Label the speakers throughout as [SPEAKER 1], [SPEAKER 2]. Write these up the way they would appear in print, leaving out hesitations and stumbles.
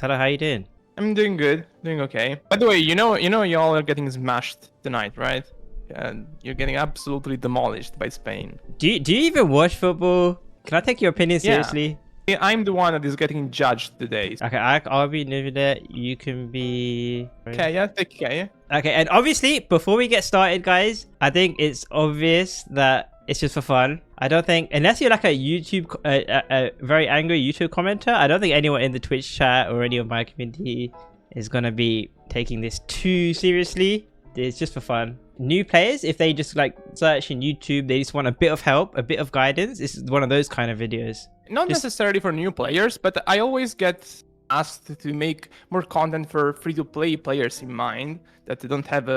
[SPEAKER 1] Hello, how you doing?
[SPEAKER 2] I'm doing good, doing okay. By the way, y'all are getting smashed tonight, right? And you're getting absolutely demolished by Spain.
[SPEAKER 1] Do you even watch football? Can I take your opinion seriously?
[SPEAKER 2] Yeah, I'm the one that is getting judged today.
[SPEAKER 1] Okay, I'll be Neuvillette. You can be...
[SPEAKER 2] Okay, yeah, take care, yeah.
[SPEAKER 1] Okay, and obviously, before we get started, guys, I think it's obvious that it's just for fun. I don't think, unless you're like a YouTube, a very angry YouTube commenter, I don't think anyone in the Twitch chat or any of my community is gonna be taking this too seriously. It's just for fun. New players, if they just like search in YouTube, they just want a bit of help, a bit of guidance. This is one of those kind of videos.
[SPEAKER 2] Not necessarily for new players, but I always get asked to make more content for free-to-play players in mind that don't have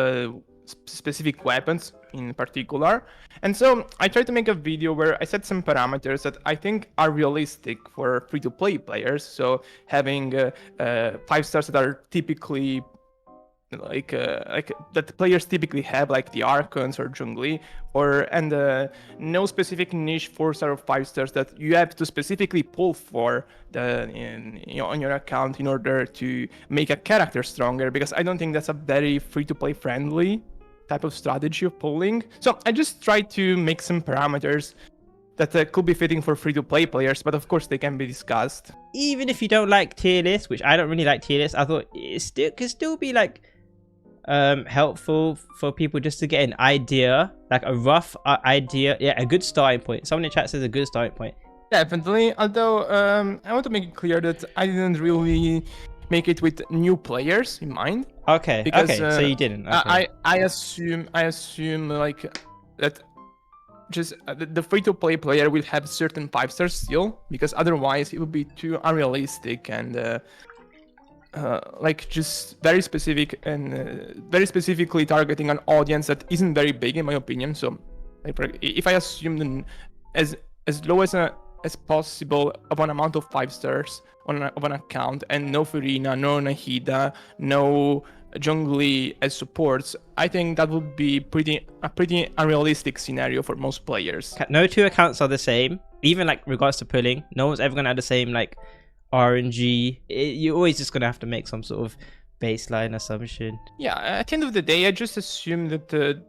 [SPEAKER 2] specific weapons in particular. And so I try to make a video where I set some parameters that I think are realistic for free-to-play players. So having 5 stars that are typically like that players typically have, like the Archons or Zhongli, and no specific niche 4-star or 5 stars that you have to specifically pull for on your account in order to make a character stronger, because I don't think that's a very free-to-play friendly type of strategy of pulling. So I just try to make some parameters that could be fitting for free-to-play players, but of course they can be discussed.
[SPEAKER 1] Even if you don't like tier lists, which I don't really like tier lists, I thought it could still be like helpful for people just to get an idea, like a rough idea. Yeah, a good starting point. Someone in chat says a good starting point. Definitely,
[SPEAKER 2] although I want to make it clear that I didn't really make it with new players in mind.
[SPEAKER 1] Okay,
[SPEAKER 2] because,
[SPEAKER 1] okay, so you didn't. Okay.
[SPEAKER 2] I assume like that just the free-to-play player will have certain 5 stars still, because otherwise it would be too unrealistic and like just very specific and very specifically targeting an audience that isn't very big in my opinion. So like, if I assume as low as possible of an amount of 5 stars of an account, and no Furina, no Nahida, no Zhongli as supports, I think that would be a pretty unrealistic scenario for most players.
[SPEAKER 1] No two accounts are the same, even like regards to pulling. No one's ever gonna have the same like RNG. You're always just gonna have to make some sort of baseline assumption.
[SPEAKER 2] Yeah, at the end of the day, I just assume that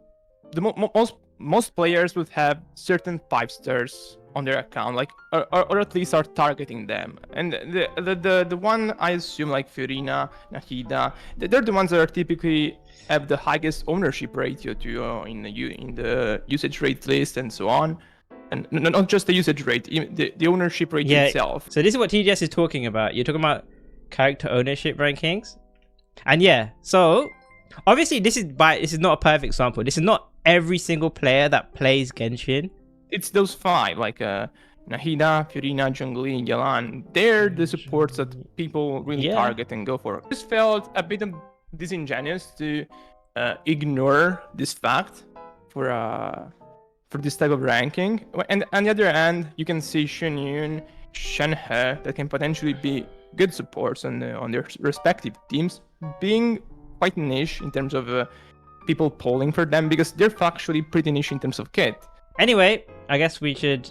[SPEAKER 2] most players would have certain 5 stars on their account, like or at least are targeting them. And the one I assume, like Furina, Nahida, they're the ones that are typically have the highest ownership ratio to in the usage rate list and so on. And not just the usage rate, the ownership rate itself.
[SPEAKER 1] So this is what TGS is talking about. You're talking about character ownership rankings. And yeah, so obviously this is not a perfect sample. This is not every single player that plays Genshin.
[SPEAKER 2] It's those 5, like Nahida, Furina, Zhongli, and Yalan. They're the supports that people really target and go for. I just felt a bit disingenuous to ignore this fact for this type of ranking. And on the other hand, you can see Xunyun, Shenhe that can potentially be good supports on their respective teams, being quite niche in terms of people polling for them, because they're factually pretty niche in terms of kit.
[SPEAKER 1] Anyway, I guess we should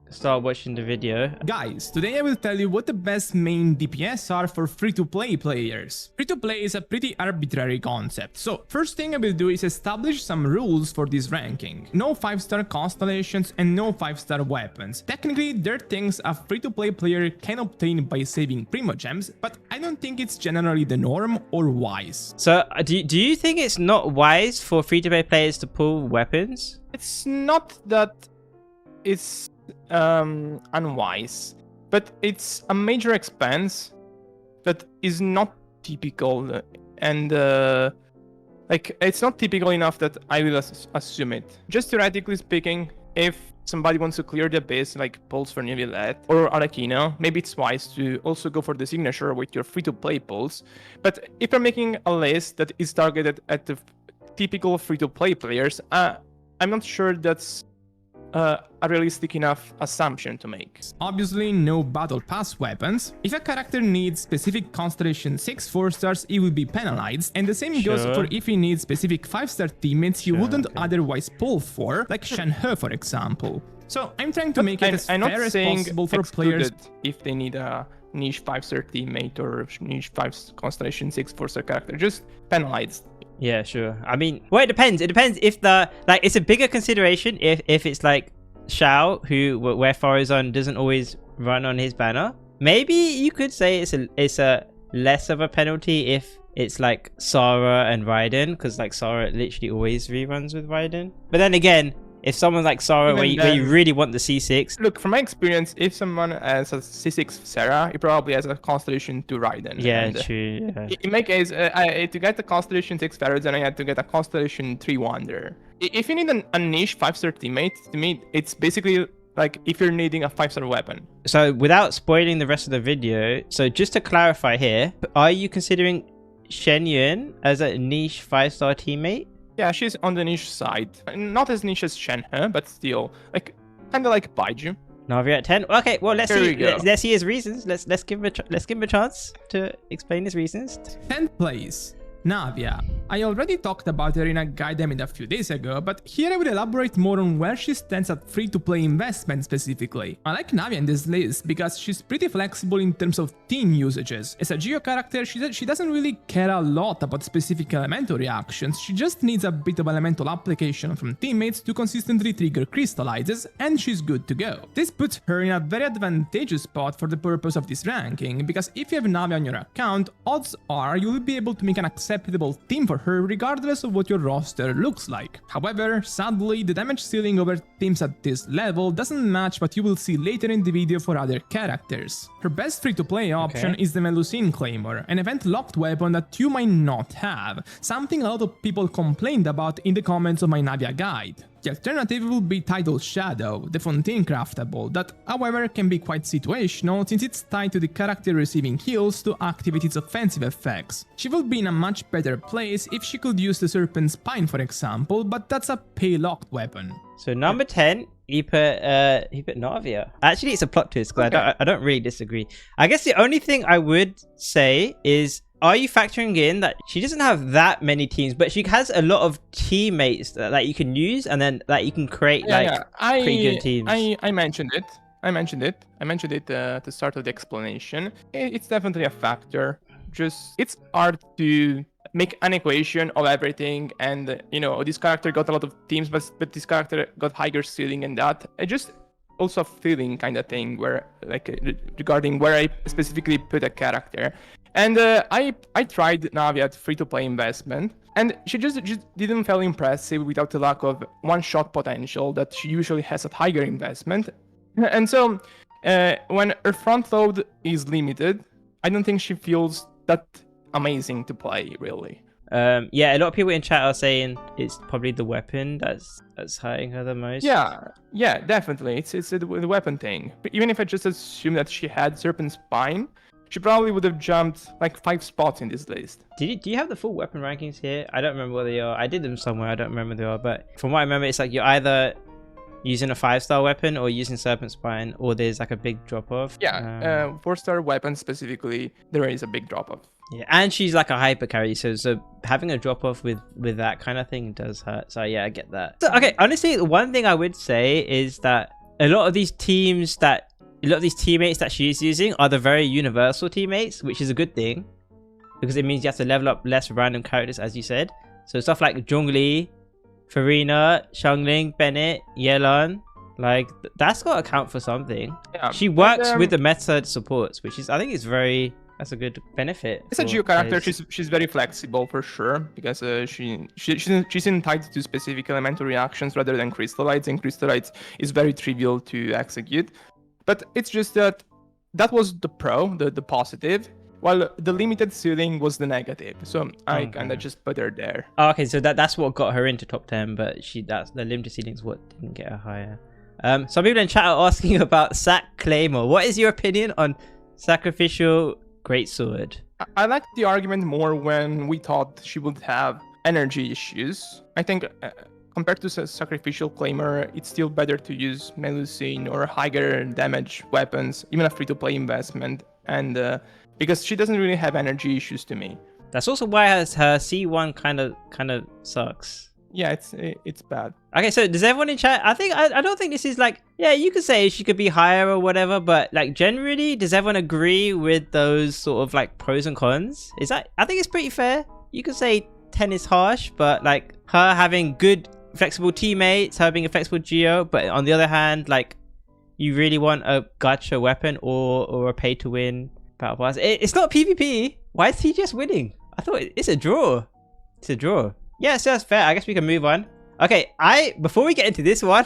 [SPEAKER 1] start watching the video.
[SPEAKER 3] Guys, today I will tell you what the best main DPS are for free-to-play players. Free-to-play is a pretty arbitrary concept, so first thing I will do is establish some rules for this ranking. No 5-star constellations and no 5-star weapons. Technically, they're things a free-to-play player can obtain by saving Primogems, but I don't think it's generally the norm or wise.
[SPEAKER 1] So do you think it's not wise for free-to-play players to pull weapons?
[SPEAKER 2] It's not that it's unwise, but it's a major expense that is not typical, and like it's not typical enough that I will assume it. Just theoretically speaking, if somebody wants to clear the abyss, like pulls for Neuvillette or Arlecchino, maybe it's wise to also go for the signature with your free-to-play pulls. But if you're making a list that is targeted at the typical free-to-play players, I'm not sure that's a realistic enough assumption to make.
[SPEAKER 3] Obviously, no battle pass weapons. If a character needs specific Constellation 6 4 stars, he will be penalized, and the same goes for if he needs specific 5-star teammates he wouldn't otherwise pull for, like Shenhe for example. So I'm trying to make it as
[SPEAKER 2] I'm not
[SPEAKER 3] fair as
[SPEAKER 2] saying
[SPEAKER 3] possible for players.
[SPEAKER 2] if they need a niche 5-star teammate or niche 5 Constellation 6 4-star character, just penalized.
[SPEAKER 1] Yeah, sure. I mean, well, it depends. It depends if the like it's a bigger consideration if it's like Shao, where Farazan doesn't always run on his banner. Maybe you could say it's a less of a penalty if it's like Sarah and Raiden, because like Sarah literally always reruns with Raiden. But then again, if someone like Sarah, where you really want the C6.
[SPEAKER 2] Look, from my experience, if someone has a C6 Sarah, he probably has a Constellation 2 Raiden.
[SPEAKER 1] Yeah,
[SPEAKER 2] and,
[SPEAKER 1] true. Yeah.
[SPEAKER 2] In my case, to get the Constellation 6 Farazan, I had to get a Constellation 3 Wanderer. If you need a niche 5-star teammate, to me, it's basically like if you're needing a 5-star weapon.
[SPEAKER 1] So without spoiling the rest of the video, so just to clarify here, are you considering Shen Yun as a niche 5-star teammate?
[SPEAKER 2] Yeah, she's on the niche side. Not as niche as Shenhe, but still, like, kind of like Baiju.
[SPEAKER 1] Navia at 10. Okay, well let's
[SPEAKER 2] Here
[SPEAKER 1] see.
[SPEAKER 2] we go.
[SPEAKER 1] Let's see his reasons. Let's give him a chance to explain his reasons.
[SPEAKER 3] 10th place, Navia. I already talked about her in a guide I made a few days ago, but here I will elaborate more on where she stands at free-to-play investment specifically. I like Navia in this list because she's pretty flexible in terms of team usages. As a Geo character, she doesn't really care a lot about specific elemental reactions, she just needs a bit of elemental application from teammates to consistently trigger crystallizes, and she's good to go. This puts her in a very advantageous spot for the purpose of this ranking, because if you have Navia on your account, odds are you will be able to make an acceptable team for her regardless of what your roster looks like. However, sadly, the damage ceiling over teams at this level doesn't match what you will see later in the video for other characters. Her best free-to-play option is the Melusine Claymore, an event-locked weapon that you might not have, something a lot of people complained about in the comments of my Navia guide. The alternative will be Tidal Shadow, the Fontaine craftable, that however can be quite situational since it's tied to the character receiving heals to activate its offensive effects. She will be in a much better place if she could use the Serpent Spine for example, but that's a pay-locked weapon.
[SPEAKER 1] So number 10, he put Navia. Actually, it's a plot twist because I don't really disagree. I guess the only thing I would say is, are you factoring in that she doesn't have that many teams, but she has a lot of teammates that you can use and then that you can create pretty good teams?
[SPEAKER 2] I mentioned it. I mentioned it at the start of the explanation. It's definitely a factor. Just it's hard to make an equation of everything, and you know, this character got a lot of teams, but this character got higher ceiling and that. I just also a feeling kind of thing where like regarding where I specifically put a character. And I tried Navia at free-to-play investment, and she just didn't feel impressive without the lack of one-shot potential that she usually has at higher investment. And so when her front load is limited, I don't think she feels that amazing to play, really.
[SPEAKER 1] Yeah, a lot of people in chat are saying it's probably the weapon that's hurting her the most.
[SPEAKER 2] Yeah, definitely. It's the weapon thing. But even if I just assume that she had Serpent Spine, she probably would have jumped like 5 spots in this list.
[SPEAKER 1] Do you have the full weapon rankings here? I don't remember what they are. I did them somewhere. I don't remember what they are. But from what I remember, it's like you're either using a 5-star weapon or using Serpent Spine, or there's like a big drop off.
[SPEAKER 2] Yeah, 4-star weapon specifically, there is a big drop off.
[SPEAKER 1] Yeah, and she's like a hyper carry, so having a drop off with that kind of thing does hurt. So yeah, I get that. So, okay, honestly, the one thing I would say is that a lot of these teammates that she's using are the very universal teammates, which is a good thing because it means you have to level up less random characters, as you said. So stuff like Zhongli, Farina, Xiangling, Bennett, Yelan, like that's got to count for something. Yeah, she works with the meta supports, which is, I think, that's a good benefit.
[SPEAKER 2] As a Geo character, she's very flexible for sure, because she's entitled to specific elemental reactions rather than crystallites, and crystallites is very trivial to execute. But it's just that was the pro, the positive, while the limited ceiling was the negative. So I kind of just put her there.
[SPEAKER 1] Oh, okay, so that's what got her into top 10, but the limited ceiling is what didn't get her higher. Some people in chat are asking about Sac Claymore. What is your opinion on Sacrificial Greatsword?
[SPEAKER 2] I liked the argument more when we thought she would have energy issues. I think compared to Sacrificial Claymore, it's still better to use Melusine or higher damage weapons, even a free-to-play investment, and because she doesn't really have energy issues to me.
[SPEAKER 1] That's also why her C1 kind of sucks.
[SPEAKER 2] Yeah, it's bad.
[SPEAKER 1] Okay, so does everyone in chat? I don't think this is like, yeah, you could say she could be higher or whatever, but like generally, does everyone agree with those sort of like pros and cons? Is that, I think it's pretty fair. You could say 10 is harsh, but like her having good flexible teammates, her being a flexible geo, but on the other hand, like you really want a gacha weapon or a pay to win battle pass. It's not PvP. Why is he just winning? I thought it's a draw. It's a draw. Yeah, so that's fair. I guess we can move on. Okay, before we get into this one,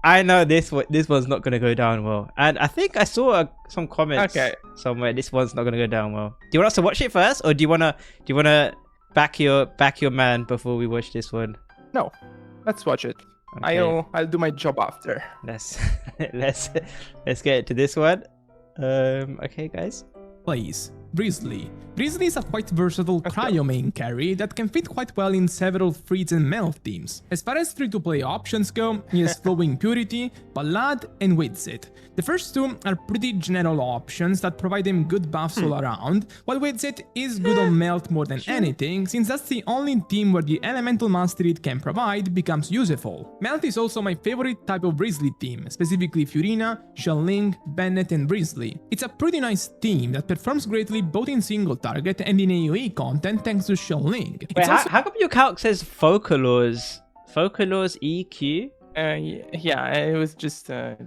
[SPEAKER 1] I know this one's not gonna go down well, and I think I saw some comments somewhere. This one's not gonna go down well. Do you want us to watch it first, or do you wanna back your man before we watch this one?
[SPEAKER 2] No, let's watch it. Okay. I'll do my job after.
[SPEAKER 1] Let's get to this one. Okay, guys.
[SPEAKER 3] Plays Wriothesley. Wriothesley is a quite versatile cryo main carry that can fit quite well in several Freeze and Melt teams. As far as free-to-play options go, he has Flowing Purity, Ballad, and Witsit. The first two are pretty general options that provide him good buffs all around, while Witsit is good on Melt more than anything, since that's the only team where the elemental mastery it can provide becomes useful. Melt is also my favorite type of Wriothesley team, specifically Furina, Xianling, Bennett, and Wriothesley. It's a pretty nice team that performs greatly both in single target and in AoE content thanks to Xianling.
[SPEAKER 1] Wait, how come your calc says Focalors? Focalors EQ?
[SPEAKER 2] Yeah, it was just a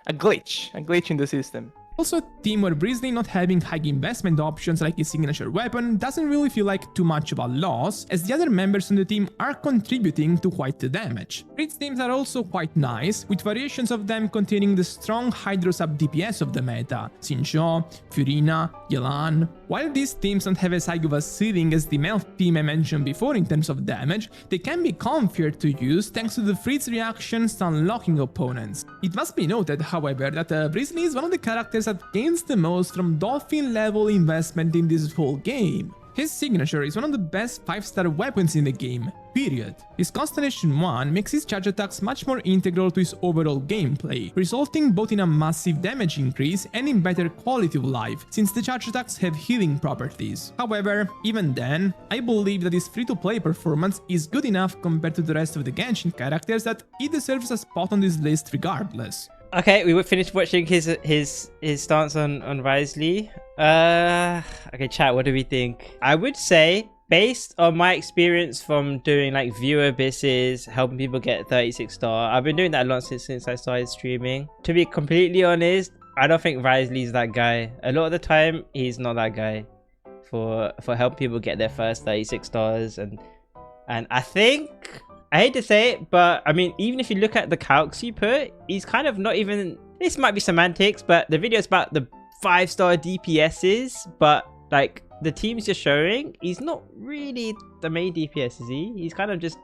[SPEAKER 2] glitch in the system.
[SPEAKER 3] Also, a team where Wriothesley not having high investment options like his signature weapon doesn't really feel like too much of a loss, as the other members on the team are contributing to quite the damage. Fritz teams are also quite nice, with variations of them containing the strong Hydro sub DPS of the meta, Xingqiu, Furina, Yelan. While these teams don't have as high of a ceiling as the Melt team I mentioned before in terms of damage, they can be comfier to use thanks to the Fritz reactions to unlocking opponents. It must be noted, however, that Wriothesley is one of the characters that gains the most from Dolphin level investment in this whole game. His signature is one of the best 5-star weapons in the game, period. His Constellation 1 makes his charge attacks much more integral to his overall gameplay, resulting both in a massive damage increase and in better quality of life, since the charge attacks have healing properties. However, even then, I believe that his free-to-play performance is good enough compared to the rest of the Genshin characters that he deserves a spot on this list regardless.
[SPEAKER 1] Okay, we finished watching his stance on Wriothesley. Okay, chat, what do we think? I would say, based on my experience from doing like viewer abysses, helping people get 36 star, I've been doing that a lot since I started streaming. To be completely honest, I don't think Wriothesley's that guy. A lot of the time, he's not that guy for helping people get their first 36 stars, and I think, I hate to say it, but I mean, even if you look at the calcs you put, he's kind of not even, this might be semantics, but the video's about the 5-star DPSs, but like the teams you're showing, he's not really the main DPS, is he? He's kind of just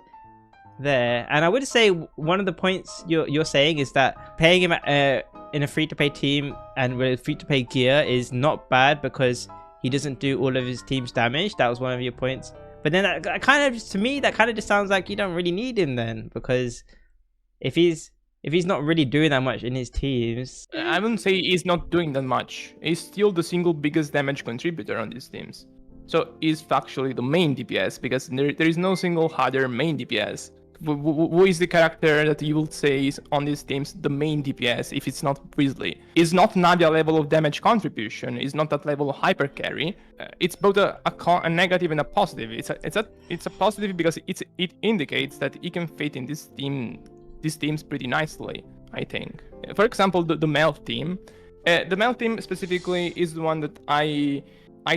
[SPEAKER 1] there. And I would say one of the points you're saying is that paying him in a free-to-play team and with free-to-play gear is not bad because he doesn't do all of his team's damage. That was one of your points. But then that kind of, to me, that kind of just sounds like you don't really need him then, because if he's not really doing that much in his teams,
[SPEAKER 2] I wouldn't say he's not doing that much. He's still the single biggest damage contributor on these teams. So he's factually the main DPS, because there is no single other main DPS. Who is the character that you would say is on these teams the main DPS if it's not Wriothesley? It's not Navia level of damage contribution. It's not that level of hyper carry. It's both a negative and a positive. It's a positive because it indicates that he can fit in these teams pretty nicely, I think. For example, the Melt team. The Melt team specifically is the one that I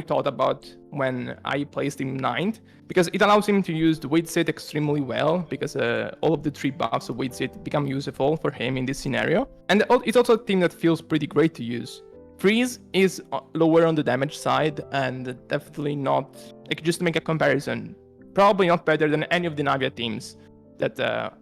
[SPEAKER 2] thought about when I placed him 9th, because it allows him to use the weight set extremely well, because all of the 3 buffs of weight set become useful for him in this scenario. And it's also a team that feels pretty great to use. Freeze is lower on the damage side, and definitely not, like, just to make a comparison, probably not better than any of the Navia teams that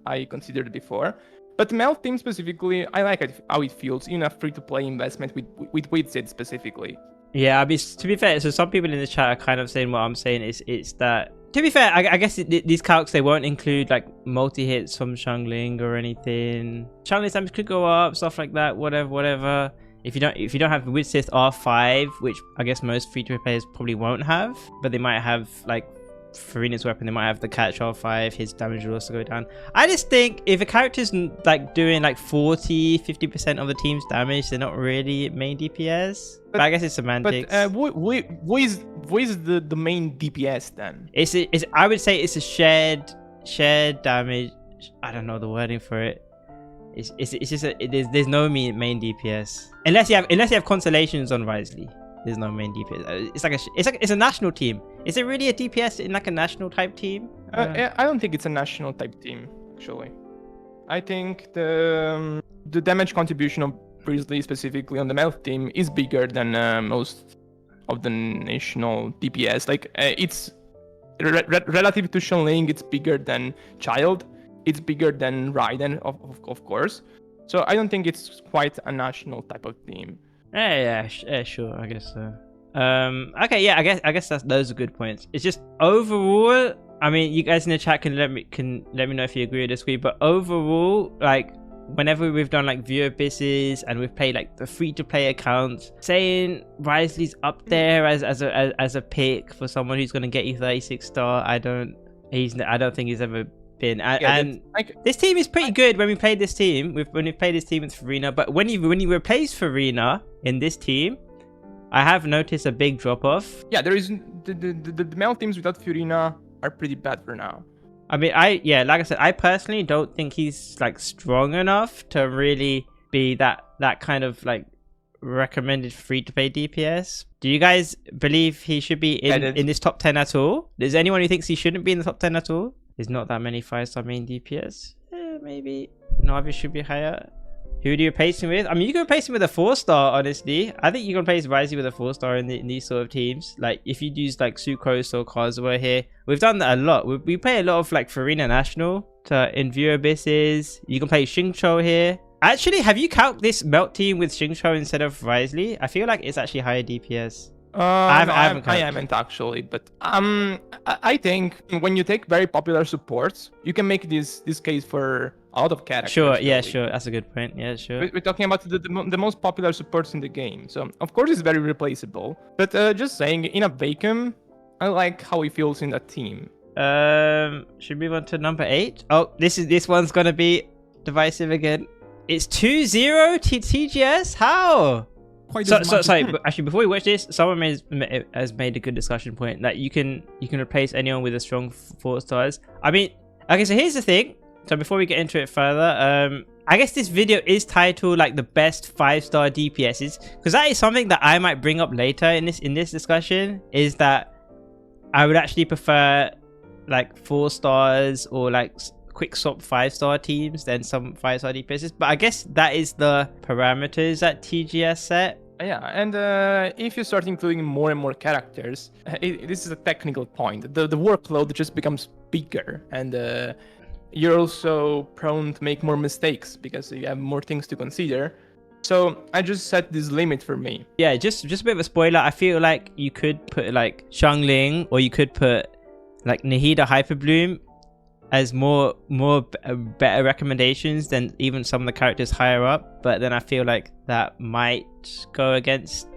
[SPEAKER 2] I considered before. But the Melt team specifically, I like how it feels in a free-to-play investment with weight set specifically.
[SPEAKER 1] Yeah, I mean, to be fair, so some people in the chat are kind of saying what I'm saying it's that, to be fair, I guess these calcs, they won't include like multi-hits from Xianling or anything. Xiangling's damage could go up, stuff like that, whatever. If you don't have Witsit R5, which I guess most free-to-play players probably won't have, but they might have like Furina's weapon, they might have the catch-all 5. His damage will also go down. I just think if a character's like doing like 40-50% of the team's damage, they're not really main DPS. But I guess it's semantics.
[SPEAKER 2] But what is the main DPS then?
[SPEAKER 1] It's I would say it's a shared damage. I don't know the wording for it. It's just there's no main DPS unless you have constellations on Wriothesley. There's no main DPS. It's a national team. Is it really a DPS in like a national type team?
[SPEAKER 2] I don't think it's a national type team actually. I think the damage contribution of Wriothesley specifically on the Melt team is bigger than most of the national DPS. Like it's relative to Xiangling, it's bigger than Childe. It's bigger than Raiden, of course. So I don't think it's quite a national type of team.
[SPEAKER 1] Yeah, sure, I guess so. Okay, yeah, I guess those are good points. It's just overall, I mean, you guys in the chat can let me know if you agree or disagree. But overall, like whenever we've done like viewer abysses and we've played like the free-to-play accounts, saying Wriothesley's up there as a pick for someone who's gonna get you 36 star, I don't think he's ever been. And this team is pretty good when we played this team with Furina, but when you replace Furina in this team, I have noticed a big drop off. Yeah,
[SPEAKER 2] there is the male teams without Furina are pretty bad for now.
[SPEAKER 1] I mean, like I said, I personally don't think he's like strong enough to really be that kind of like recommended free-to-play DPS. Do you guys believe he should be in this top 10 at all? Is anyone who thinks he shouldn't be in the top 10 at all? There's not that many 5-star main DPS. Maybe Navia should be higher. Who do you replace him with? I mean, you can replace him with a 4-star, honestly. I think you can replace Wriothesley with a 4-star in these sort of teams. Like, if you use like Sucrose or Kazuha here. We've done that a lot. We play a lot of like Furina National in viewer abysses. You can play Xingqiu here. Actually, have you calced this melt team with Xingqiu instead of Wriothesley? I feel like it's actually higher DPS.
[SPEAKER 2] I haven't actually, but I think when you take very popular supports, you can make this case for a lot of characters.
[SPEAKER 1] Sure, yeah, sure. That's a good point. Yeah, sure.
[SPEAKER 2] We're talking about the most popular supports in the game, so of course it's very replaceable. But just saying, in a vacuum, I like how he feels in that team.
[SPEAKER 1] Should we move on to number 8? Oh, this one's gonna be divisive again. It's 2-0 to TGS. How? Sorry, but actually, before we watch this, someone has made a good discussion point that you can replace anyone with a strong 4 stars. I mean, okay, so here's the thing. So before we get into it further, I guess this video is titled like the best 5-star DPSs, because that is something that I might bring up later in this discussion. Is that I would actually prefer like 4 stars or like quick swap 5-star teams than some 5-star DPSs, but I guess that is the parameters that TGS set.
[SPEAKER 2] Yeah, and if you start including more and more characters, this is a technical point. The workload just becomes bigger, and you're also prone to make more mistakes because you have more things to consider. So I just set this limit for me. Yeah,
[SPEAKER 1] just a bit of a spoiler. I feel like you could put like Xiangling, or you could put like Nahida Hyperbloom as better recommendations than even some of the characters higher up, but then I feel like that might go against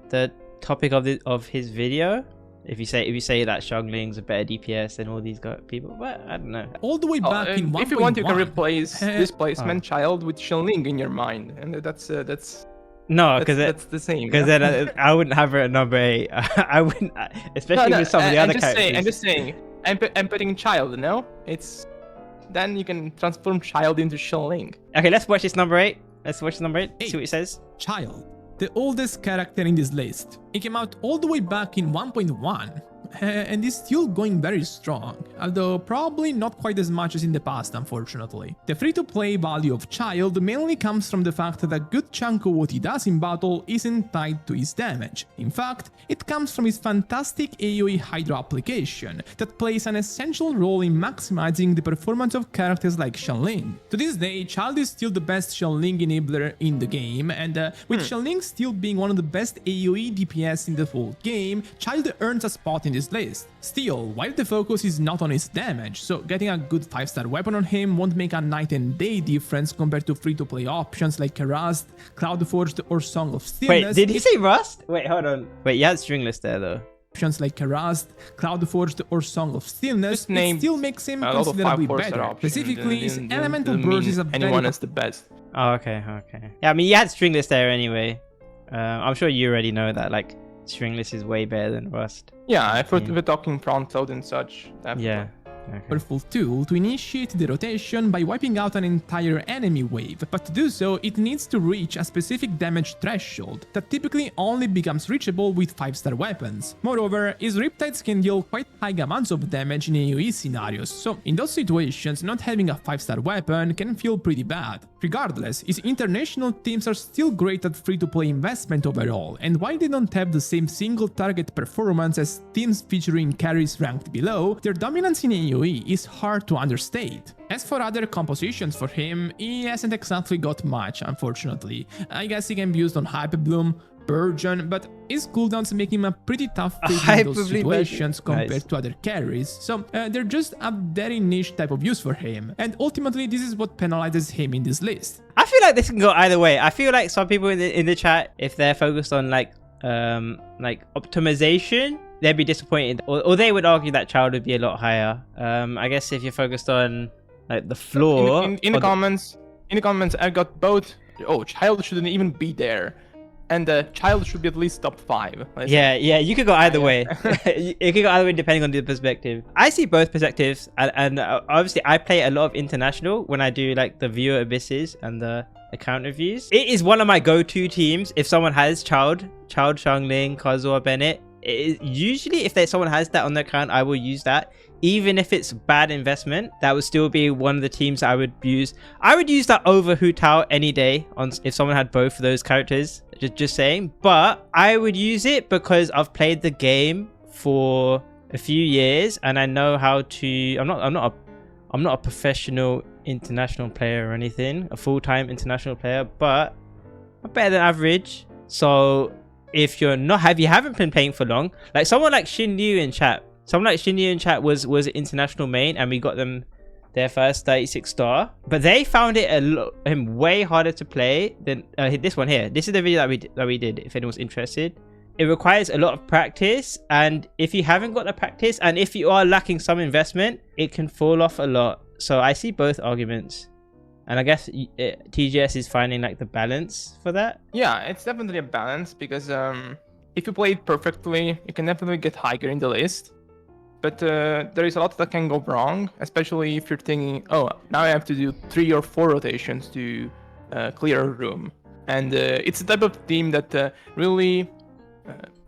[SPEAKER 1] the topic of his video. If you say that Xiangling's a better DPS than all these people, but I don't know.
[SPEAKER 3] All the way back in 1.1.
[SPEAKER 2] If you want, you can replace displacement Childe with Xiangling in your mind, and that's
[SPEAKER 1] no, because
[SPEAKER 2] that's the same.
[SPEAKER 1] Because then I wouldn't have her at number 8. I wouldn't, especially with some of the other characters.
[SPEAKER 2] I'm just saying. I'm putting Childe, no? Then you can transform Childe into Xiangling.
[SPEAKER 1] Okay, let's watch this number 8. See what it says.
[SPEAKER 3] Childe, the oldest character in this list. It came out all the way back in 1.1. And is still going very strong, although probably not quite as much as in the past, unfortunately. The free-to-play value of Childe mainly comes from the fact that a good chunk of what he does in battle isn't tied to his damage. In fact, it comes from his fantastic AoE Hydra application that plays an essential role in maximizing the performance of characters like Xiangling. To this day, Childe is still the best Xiangling enabler in the game, and with Xiangling still being one of the best AoE DPS in the full game, Childe earns a spot in this list. Still, while the focus is not on his damage, so getting a good 5-star weapon on him won't make a night and day difference compared to free-to-play options like Rust, Cloudforged, or Song of Stillness.
[SPEAKER 1] Wait, did he say Rust? Wait, hold on. Wait, you had Stringless there though.
[SPEAKER 3] options like Rust, Cloudforged, or Song of Stillness, it still makes him considerably better. Specifically, his Elemental Burst is a
[SPEAKER 2] anyone is the best.
[SPEAKER 1] Oh, okay. Yeah, I mean, you had Stringless there anyway. I'm sure you already know that, like, Stringless is way better than Rust.
[SPEAKER 2] Yeah, if we're talking front load and such, definitely.
[SPEAKER 1] Yeah. Okay.
[SPEAKER 3] Powerful tool to initiate the rotation by wiping out an entire enemy wave, but to do so it needs to reach a specific damage threshold that typically only becomes reachable with 5-star weapons. Moreover, his Riptides can deal quite high amounts of damage in AoE scenarios, so in those situations not having a 5-star weapon can feel pretty bad. Regardless, his international teams are still great at free-to-play investment overall, and while they don't have the same single target performance as teams featuring carries ranked below, their dominance in AoE is hard to understate. As for other compositions for him, he hasn't exactly got much, unfortunately. I guess he can be used on Hyper Bloom, Burgeon, but his cooldowns make him a pretty tough pick in those situations compared to other carries, so they're just a very niche type of use for him, and ultimately this is what penalizes him in this list.
[SPEAKER 1] I feel like this can go either way. I feel like some people in the chat, if they're focused on like optimization, they'd be disappointed, or they would argue that Childe would be a lot higher. I guess if you're focused on like the floor,
[SPEAKER 2] in the comments, I got both. Oh, Childe shouldn't even be there, and Childe should be at least top 5.
[SPEAKER 1] Yeah, you could go either way. It could go either way depending on the perspective. I see both perspectives, and obviously I play a lot of international when I do like the viewer abysses and the account reviews. It is one of my go-to teams if someone has Childe, Xiangling, Kazuha, Bennett. Usually if someone has that on their account, I will use that. Even if it's bad investment, that would still be one of the teams I would use. I would use that over Hu Tao any day if someone had both of those characters, just saying. But I would use it because I've played the game for a few years and I know how to. I'm not a professional international player or anything, a full-time international player, but I'm better than average. So if you haven't been playing for long, like someone like Xinliu in chat, was an international main and we got them their first 36-star, but they found it way harder to play than this one here. This is the video that we did, if anyone's interested. It requires a lot of practice, and if you haven't got the practice and if you are lacking some investment, it can fall off a lot. So I see both arguments, and I guess TGS is finding like the balance for that.
[SPEAKER 2] Yeah, it's definitely a balance because if you play it perfectly, you can definitely get higher in the list. But there is a lot that can go wrong, especially if you're thinking, oh, now I have to do 3 or 4 rotations to clear a room. And it's the type of team that really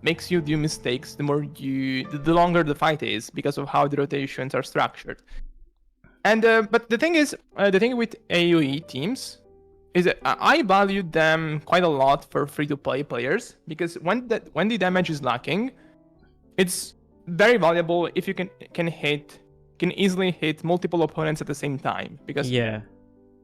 [SPEAKER 2] makes you do mistakes the longer the fight is, because of how the rotations are structured. And but the thing with AoE teams is that I value them quite a lot for free-to-play players, because when the damage is lacking, it's very valuable if you can easily hit multiple opponents at the same time, because
[SPEAKER 1] yeah,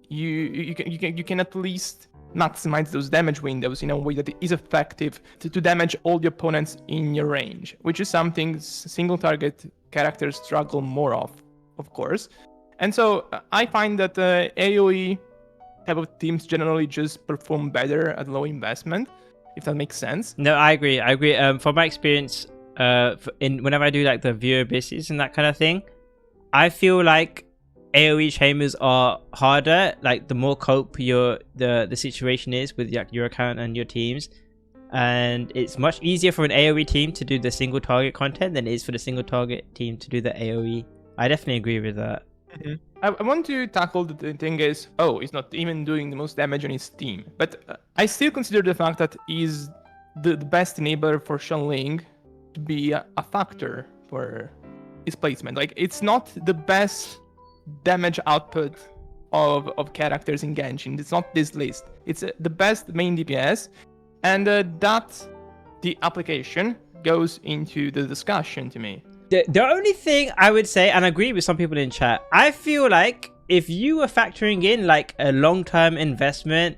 [SPEAKER 1] you
[SPEAKER 2] can at least maximize those damage windows in a way that is effective to damage all the opponents in your range, which is something single target characters struggle more of course. And so I find that AoE type of teams generally just perform better at low investment, if that makes sense.
[SPEAKER 1] No, I agree. From my experience, whenever I do like the viewer abysses and that kind of thing, I feel like AoE chambers are harder, like the more cope the situation is with your account and your teams, and it's much easier for an AoE team to do the single target content than it is for the single target team to do the AoE. I definitely agree with that.
[SPEAKER 2] Mm-hmm. I want to tackle the thing is, he's not even doing the most damage on his team, but I still consider the fact that he's the best enabler for Xiangling to be a factor for his placement. Like, it's not the best damage output of characters in Genshin. It's not this list. It's the best main DPS, and that the application goes into the discussion to me.
[SPEAKER 1] The only thing I would say, and I agree with some people in chat, I feel like if you were factoring in like a long-term investment,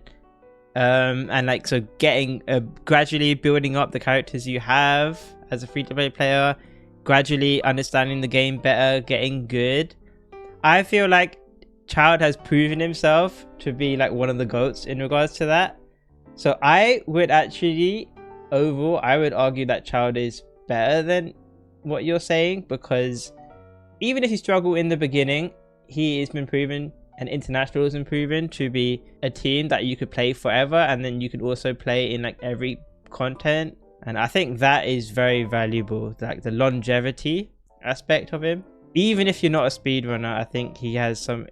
[SPEAKER 1] and like so getting gradually building up the characters you have as a free-to-play player, gradually understanding the game better, getting good, I feel like Childe has proven himself to be like one of the GOATs in regards to that. So I would actually, overall, I would argue that Childe is better than what you're saying, because even if you struggle in the beginning, he has been proven, and International has been proven to be a team that you could play forever, and then you could also play in like every content. And I think that is very valuable, like the longevity aspect of him. Even if you're not a speedrunner, I think he has some,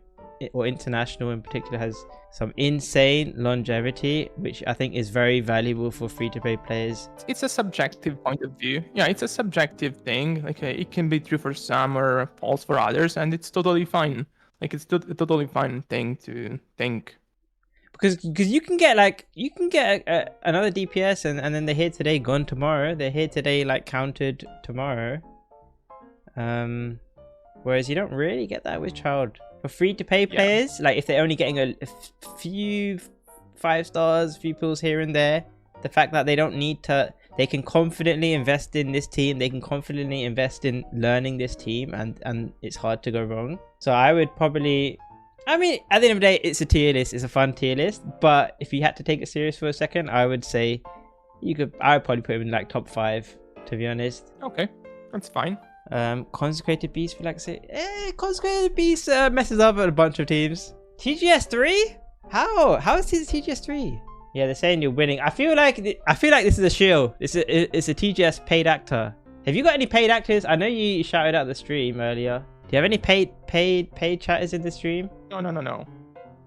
[SPEAKER 1] or International in particular, has some insane longevity, which I think is very valuable for free-to-play players.
[SPEAKER 2] It's a subjective point of view. Yeah, it's a subjective thing. Like it can be true for some or false for others, and it's totally fine. Like it's a totally fine thing to think.
[SPEAKER 1] Because you can get another DPS and then they're here today, gone tomorrow. They're here today, like counted tomorrow. Whereas you don't really get that with Childe. For free-to-pay players, like if they're only getting a few 5 stars, few pulls here and there, the fact that they don't need to, they can confidently invest in this team, they can confidently invest in learning this team, and it's hard to go wrong. So I would probably, I mean, at the end of the day, it's a tier list, it's a fun tier list, but if you had to take it serious for a second, I would say I would probably put him in like top 5, to be honest.
[SPEAKER 2] Okay, that's fine.
[SPEAKER 1] Consecrated Beast, Consecrated Beast messes up at a bunch of teams. TGS 3? How is this TGS 3? Yeah, they're saying you're winning. I feel like this is a shield. It's a TGS paid actor. Have you got any paid actors? I know you shouted out the stream earlier. Do you have any paid chatters in the stream?
[SPEAKER 2] No.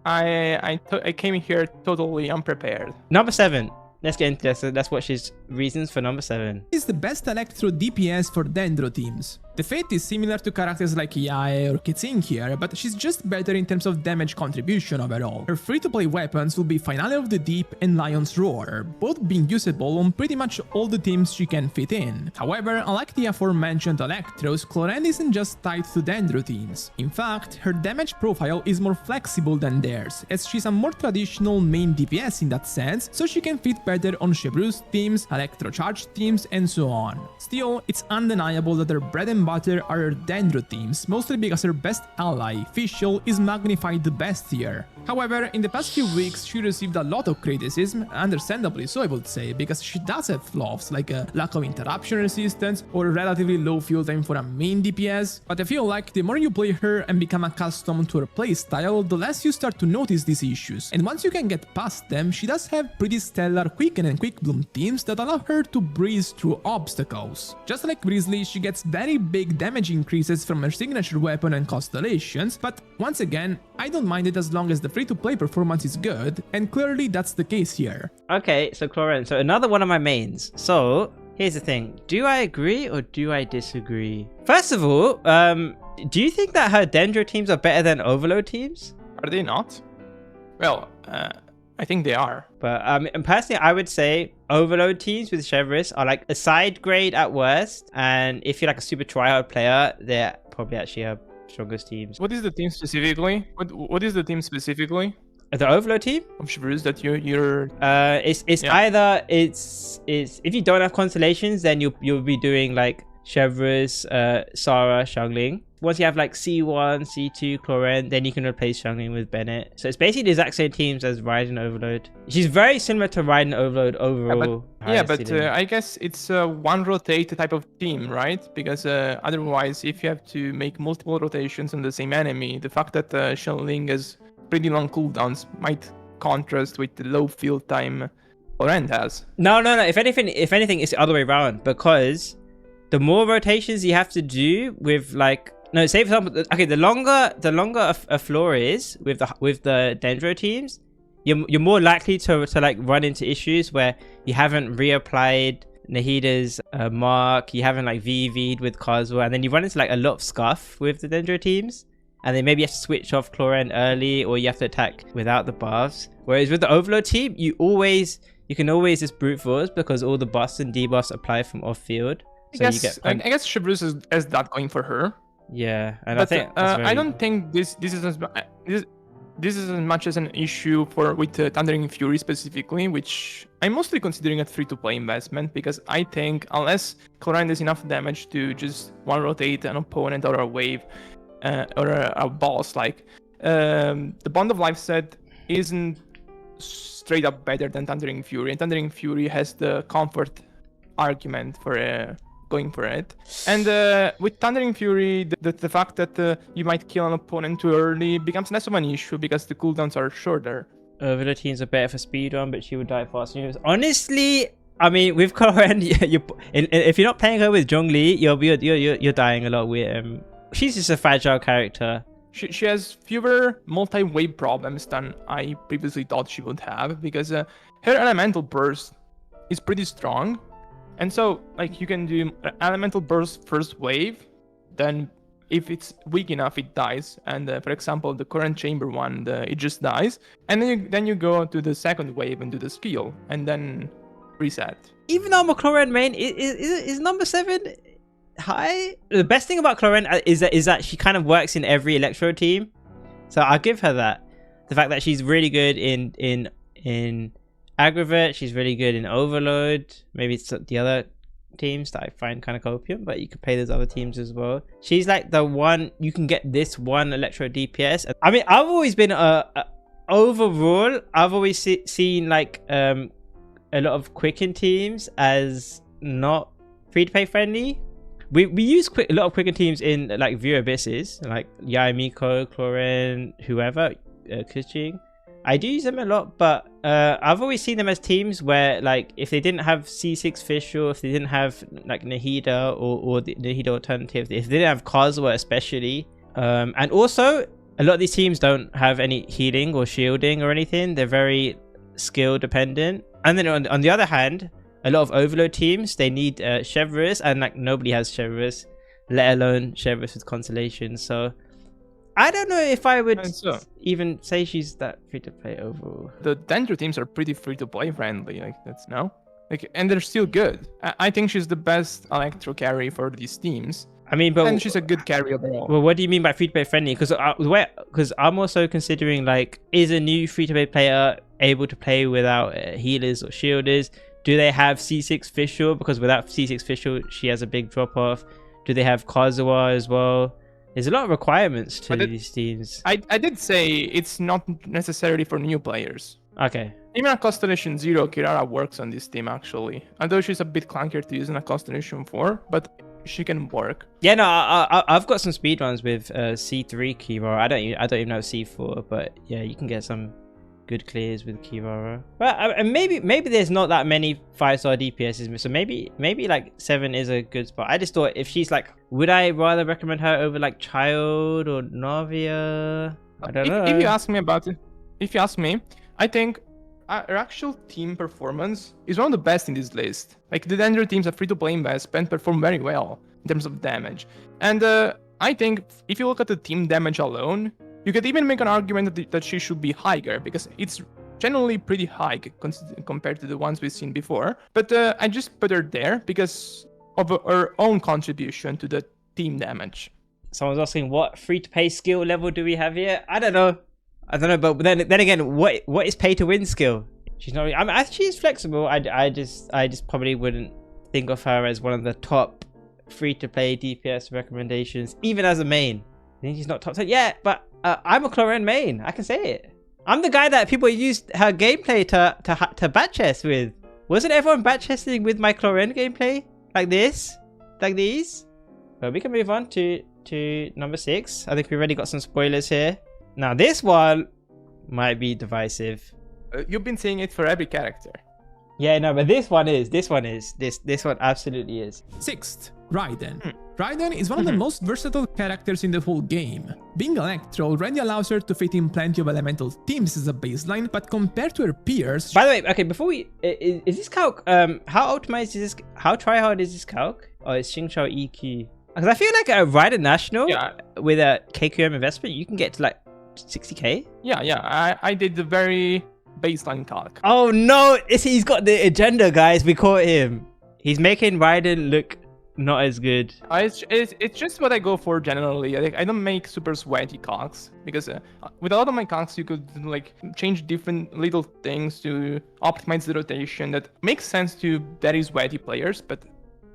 [SPEAKER 2] I came here totally unprepared.
[SPEAKER 1] Number 7. Let's get into this. So let's watch his reasons for number 7.
[SPEAKER 3] Is the best Electro DPS for Dendro teams. The fate is similar to characters like Yae or Kitsing here, but she's just better in terms of damage contribution overall. Her free-to-play weapons will be Finale of the Deep and Lion's Roar, both being usable on pretty much all the teams she can fit in. However, unlike the aforementioned Electros, Clorinde isn't just tied to Dendro teams. In fact, her damage profile is more flexible than theirs, as she's a more traditional main DPS in that sense, so she can fit better on Chevreuse teams, Electro Charge teams, and so on. Still, it's undeniable that their bread and butter are her Dendro teams, mostly because her best ally, Fischl, is magnified the best here. However, in the past few weeks, she received a lot of criticism, understandably so I would say, because she does have flaws like a lack of interruption resistance or relatively low fuel time for a main DPS, but I feel like the more you play her and become accustomed to her playstyle, the less you start to notice these issues, and once you can get past them, she does have pretty stellar Quicken and Quick Bloom teams that allow her to breeze through obstacles. Just like Wriothesley, she gets very big damage increases from her signature weapon and constellations, but once again, I don't mind it as long as the free-to-play performance is good, and clearly that's the case here.
[SPEAKER 1] Okay, so Clorinde, so another one of my mains. So here's the thing, do I agree or do I disagree? First of all, do you think that her Dendro teams are better than Overload teams?
[SPEAKER 2] Are they not? Well, I think they are.
[SPEAKER 1] But and personally, I would say Overload teams with Chevreuse are like a side grade at worst, and if you're like a super tryhard player, they're probably actually her strongest teams.
[SPEAKER 2] What is the team specifically? What is the team specifically?
[SPEAKER 1] The Overload team
[SPEAKER 2] of Chevreuse that you're
[SPEAKER 1] it's either it's if you don't have constellations, then you'll be doing like Chevreuse, Sarah, Xiangling. Once you have like C1, C2, Clorinde, then you can replace Xiangling with Bennett. So it's basically the exact same teams as Raiden Overload. She's very similar to Raiden Overload overall.
[SPEAKER 2] But I guess it's a one rotate type of team, right? Because otherwise, if you have to make multiple rotations on the same enemy, the fact that Xiangling has pretty long cooldowns might contrast with the low field time Clorinde has.
[SPEAKER 1] No. If anything, it's the other way around, because the more rotations you have to do with like, no, say for example, okay, the longer a floor is with the Dendro teams, you're more likely to like run into issues where you haven't reapplied Nahida's mark, you haven't like VV'd with Kazuha, and then you run into like a lot of scuff with the Dendro teams, and then maybe you have to switch off Clorinde early, or you have to attack without the buffs. Whereas with the Overload team, you can always just brute force because all the buffs and debuffs apply from off field. So
[SPEAKER 2] I guess Chevreuse has that going for her.
[SPEAKER 1] Yeah, and
[SPEAKER 2] but,
[SPEAKER 1] I think
[SPEAKER 2] I don't think this is as much as an issue with Thundering Fury specifically, which I'm mostly considering a free-to-play investment, because I think unless Clorinde has enough damage to just one rotate an opponent or a wave or a boss, like the Bond of Life set isn't straight up better than Thundering Fury, and Thundering Fury has the comfort argument for going for it. And with Thundering Fury, the fact that you might kill an opponent too early becomes less of an issue because the cooldowns are shorter.
[SPEAKER 1] Overlord teams are better for speedrun, but she would die faster. Honestly, I mean, with Clorinde, if you're not playing her with Zhongli, you're dying a lot with she's just a fragile character.
[SPEAKER 2] She has fewer multi-wave problems than I previously thought she would have, because her elemental burst is pretty strong, and so like you can do elemental burst first wave, then if it's weak enough it dies, and for example the current chamber one, it just dies, and then you go to the second wave and do the skill, and then reset.
[SPEAKER 1] Even though I'm a Clorinde main, is number 7 high? The best thing about Clorinde is that she kind of works in every Electro team, so I'll give her that. The fact that she's really good in Aggravate, she's really good in Overload. Maybe it's the other teams that I find kind of copium, but you could play those other teams as well. She's like the one you can get this one Electro DPS. I mean, I've always been overall, I've always seen like a lot of Quicken teams as not free-to-play friendly. We use a lot of Quicken teams in like View Abysses, like Yaimiko, Clorinde, whoever, Kuching. I do use them a lot, but I've always seen them as teams where, like, if they didn't have C6 Fischl, if they didn't have like Nahida or the Nahida alternative, if they didn't have Kazuha especially, and also a lot of these teams don't have any healing or shielding or anything. They're very skill dependent. And then on the other hand, a lot of Overload teams, they need Chevreuse, and like nobody has Chevreuse, let alone Chevreuse with Constellation. So I don't know if I would even say she's that free to play overall.
[SPEAKER 2] The Dendro teams are pretty free to play friendly, like that's and they're still good. I think she's the best Electro carry for these teams.
[SPEAKER 1] I mean, but
[SPEAKER 2] and she's a good carry overall.
[SPEAKER 1] Well, what do you mean by free to play friendly? Because I'm also considering, like, is a new free to play player able to play without healers or shielders? Do they have C6 Fischl? Because without C6 Fischl, she has a big drop off. Do they have Kazuha as well? There's a lot of requirements to these teams.
[SPEAKER 2] I did say it's not necessarily for new players.
[SPEAKER 1] Okay.
[SPEAKER 2] Even a Constellation 0, Kirara works on this team actually. Although she's a bit clunkier to use in a Constellation 4, but she can work.
[SPEAKER 1] Yeah, no, I've got some speedruns with C3 Kirara. I don't even know C4, but yeah, you can get some good clears with Kirara. But maybe there's not that many 5-star DPSs, so maybe like 7 is a good spot. I just thought if she's like, would I rather recommend her over like Childe or Navia? I don't know.
[SPEAKER 2] If you ask me about it, I think her actual team performance is one of the best in this list. Like the Dendro teams are free to play in best and perform very well in terms of damage. And I think if you look at the team damage alone, you could even make an argument that she should be higher, because it's generally pretty high compared to the ones we've seen before. But I just put her there because of her own contribution to the team damage.
[SPEAKER 1] Someone's asking, what free-to-pay skill level do we have here? I don't know, but then again, what is pay-to-win skill? She's not. I mean, she's flexible. I just probably wouldn't think of her as one of the top free-to-play DPS recommendations, even as a main. I think she's not top 10. Yeah, but I'm a Clorinde main. I can say it. I'm the guy that people used her gameplay to bat chest with. Wasn't everyone bat chesting with my Clorinde gameplay? Like this? Like these? Well, we can move on to number 6. I think we already got some spoilers here. Now, this one might be divisive.
[SPEAKER 2] You've been saying it for every character.
[SPEAKER 1] Yeah, no, but this one absolutely is.
[SPEAKER 3] 6th, Raiden. Raiden is one of the most versatile characters in the whole game. Being Electro already allows her to fit in plenty of elemental teams as a baseline, but compared to her peers...
[SPEAKER 1] By the way, okay, before we... Is this calc... how optimized is this... How tryhard is this calc? Or is Xingqiao EQ? Because I feel like a Raiden National, with a KQM investment, you can get to like 60k?
[SPEAKER 2] Yeah, I did the very baseline calc.
[SPEAKER 1] Oh no, he's got the agenda, guys. We caught him. He's making Raiden look not as good.
[SPEAKER 2] It's just what I go for generally. I don't make super sweaty calcs, because with a lot of my calcs you could like change different little things to optimize the rotation that makes sense to very sweaty players, but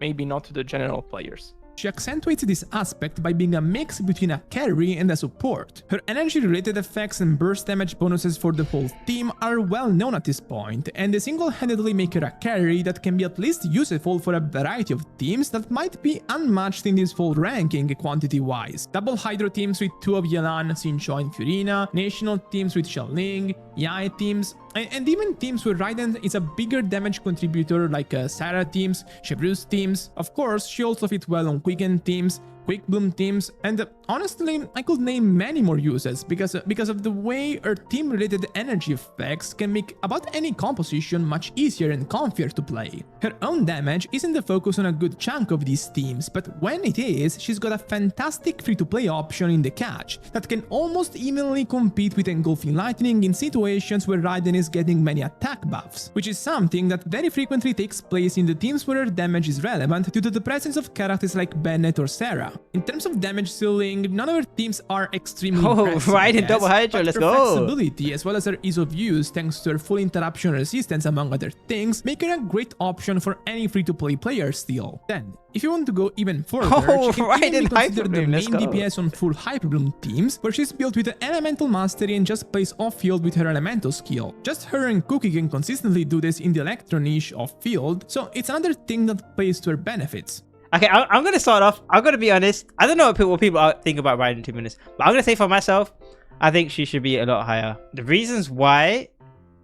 [SPEAKER 2] maybe not to the general players.
[SPEAKER 3] She accentuates this aspect by being a mix between a carry and a support. Her energy-related effects and burst damage bonuses for the whole team are well known at this point, and they single-handedly make her a carry that can be at least useful for a variety of teams that might be unmatched in this full ranking quantity-wise. Double Hydro teams with 2 of Yelan, Xingqiu and Furina, national teams with Xiaoling, Yai teams, and even teams where Raiden is a bigger damage contributor like Sarah teams, Chevreuse teams. Of course, she also fits well on Quicken teams, Quick Bloom teams, and honestly, I could name many more uses because of the way her team-related energy effects can make about any composition much easier and comfier to play. Her own damage isn't the focus on a good chunk of these teams, but when it is, she's got a fantastic free-to-play option in the catch that can almost evenly compete with Engulfing Lightning in situations where Raiden is getting many attack buffs, which is something that very frequently takes place in the teams where her damage is relevant due to the presence of characters like Bennett or Sarah. In terms of damage ceiling, none of her teams are extremely impressive,
[SPEAKER 1] Raiden double hydro, let's go!
[SPEAKER 3] Her flexibility as well as her ease of use thanks to her full interruption resistance among other things make her a great option for any free-to-play player still. Then, if you want to go even further, she can even be considered the main DPS on full Hyperbloom teams, where she's built with elemental mastery and just plays off-field with her elemental skill. Just her and Cookie can consistently do this in the Electro niche off-field, so it's another thing that plays to her benefits.
[SPEAKER 1] Okay, I'm gonna start off. I'm gonna be honest. I don't know what people think about Raiden in 2 minutes, but I'm gonna say for myself, I think she should be a lot higher. The reasons why,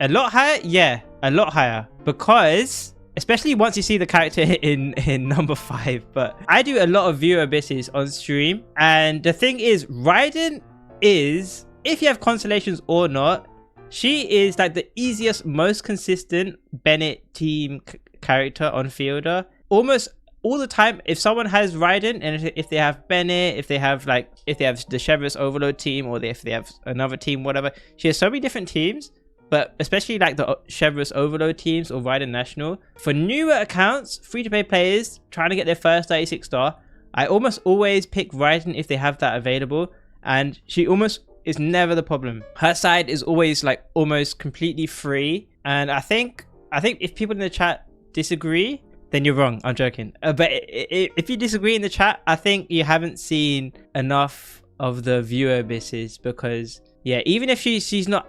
[SPEAKER 1] a lot higher, yeah, a lot higher, because especially once you see the character in number 5. But I do a lot of viewer abysses on stream, and the thing is, Raiden is, if you have constellations or not, she is like the easiest, most consistent Bennett team character on fielder. Almost all the time, if someone has Raiden, and if they have Bennett, if they have the Chevreuse Overload team, or if they have another team, whatever, she has so many different teams. But especially like the Chevreuse Overload teams or Raiden National, for newer accounts, free-to-play players trying to get their first 36 star, I almost always pick Raiden if they have that available, and she almost is never the problem. Her side is always like almost completely free, and I think if people in the chat disagree, then you're wrong. I'm joking. But if you disagree in the chat, I think you haven't seen enough of the viewer abysses, because yeah, even if she's not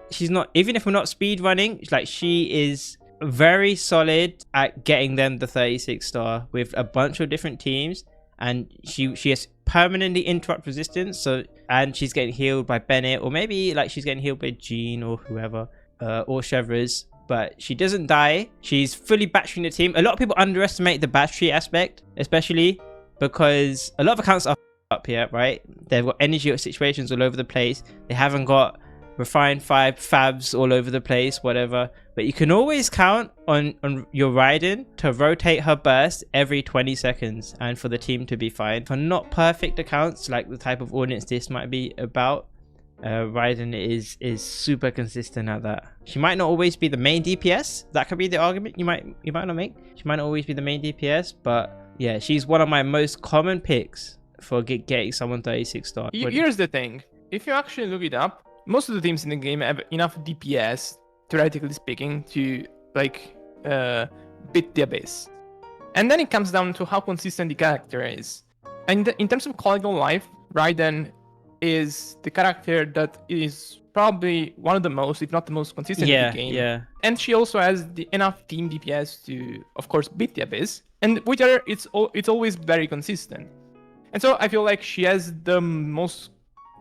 [SPEAKER 1] even if we're not speed running, like, she is very solid at getting them the 36 star with a bunch of different teams, and she has permanently interrupt resistance, so, and she's getting healed by Bennett, or maybe like she's getting healed by Jean or whoever, or Chevreuse. But she doesn't die. She's fully batterying the team. A lot of people underestimate the battery aspect, especially because a lot of accounts are up here, right? They've got energy situations all over the place. They haven't got refined fabs all over the place, whatever. But you can always count on your Raiden to rotate her burst every 20 seconds and for the team to be fine. For not perfect accounts, like the type of audience this might be about, Raiden is super consistent at that. She might not always be the main DPS. That could be the argument you might not make. She might not always be the main DPS, but yeah, she's one of my most common picks for getting someone 36 star.
[SPEAKER 2] Here's the thing: if you actually look it up, most of the teams in the game have enough DPS, theoretically speaking, to like beat the abyss. And then it comes down to how consistent the character is. And in terms of quality of life, Raiden is the character that is probably one of the most, if not the most consistent in the game. Yeah. And she also has enough team DPS to, of course, beat the abyss. And with her, it's always very consistent. And so I feel like she has the most,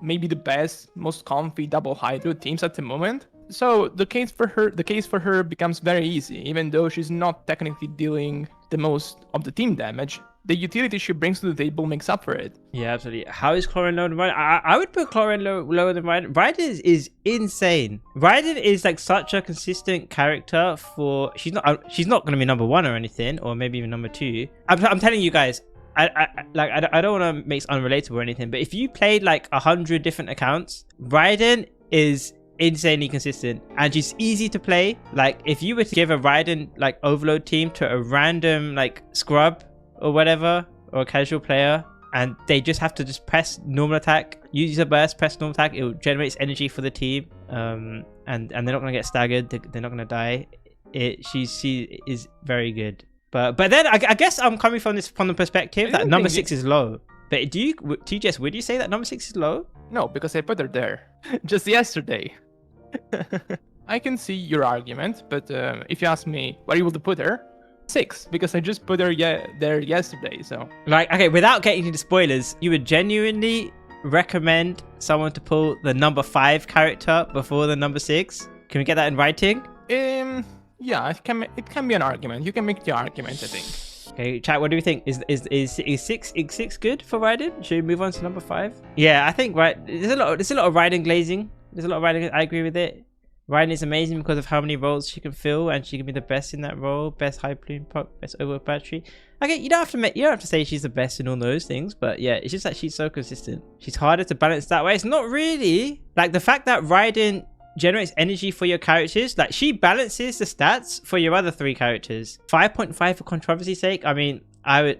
[SPEAKER 2] maybe the best, most comfy double hydro teams at the moment. So the case for her becomes very easy, even though she's not technically dealing the most of the team damage. The utility she brings to the table makes up for it.
[SPEAKER 1] Yeah, absolutely. How is Clorinde lower than Raiden? I would put Clorinde lower than Raiden. Raiden is insane. Raiden is like such a consistent character for... She's not going to be number 1 or anything, or maybe even number 2. I'm telling you guys, I don't want to make it unrelatable or anything, but if you played like 100 different accounts, Raiden is insanely consistent, and she's easy to play. Like, if you were to give a Raiden like overload team to a random like scrub or whatever, or a casual player, and they just have to just press normal attack, use a burst, press normal attack, it generates energy for the team, and they're not going to get staggered, they're not going to die. She is very good. But then I guess I'm coming from the perspective that number 6 is low. But do you, TGS, would you say that number 6 is low?
[SPEAKER 2] No, because I put her there just yesterday. I can see your argument, but if you ask me where you would put her, 6, because I just put her there yesterday. So
[SPEAKER 1] like, okay, without getting into spoilers, you would genuinely recommend someone to pull the number 5 character before the number 6? Can we get that in writing?
[SPEAKER 2] Yeah, it can be an argument. You can make the argument, I think.
[SPEAKER 1] Okay, chat, what do we think? Is 6 good for Raiden? Should we move on to number 5? Yeah, I think there's a lot of Raiden glazing. There's a lot of Raiden. I agree with it. Raiden is amazing because of how many roles she can fill, and she can be the best in that role. Best high plume pop, best over battery. Okay, you don't have to say she's the best in all those things, but yeah, it's just that she's so consistent. She's harder to balance that way. It's not really like the fact that Raiden generates energy for your characters. Like, she balances the stats for your other 3 characters. 5.5 for controversy's sake. I mean, I would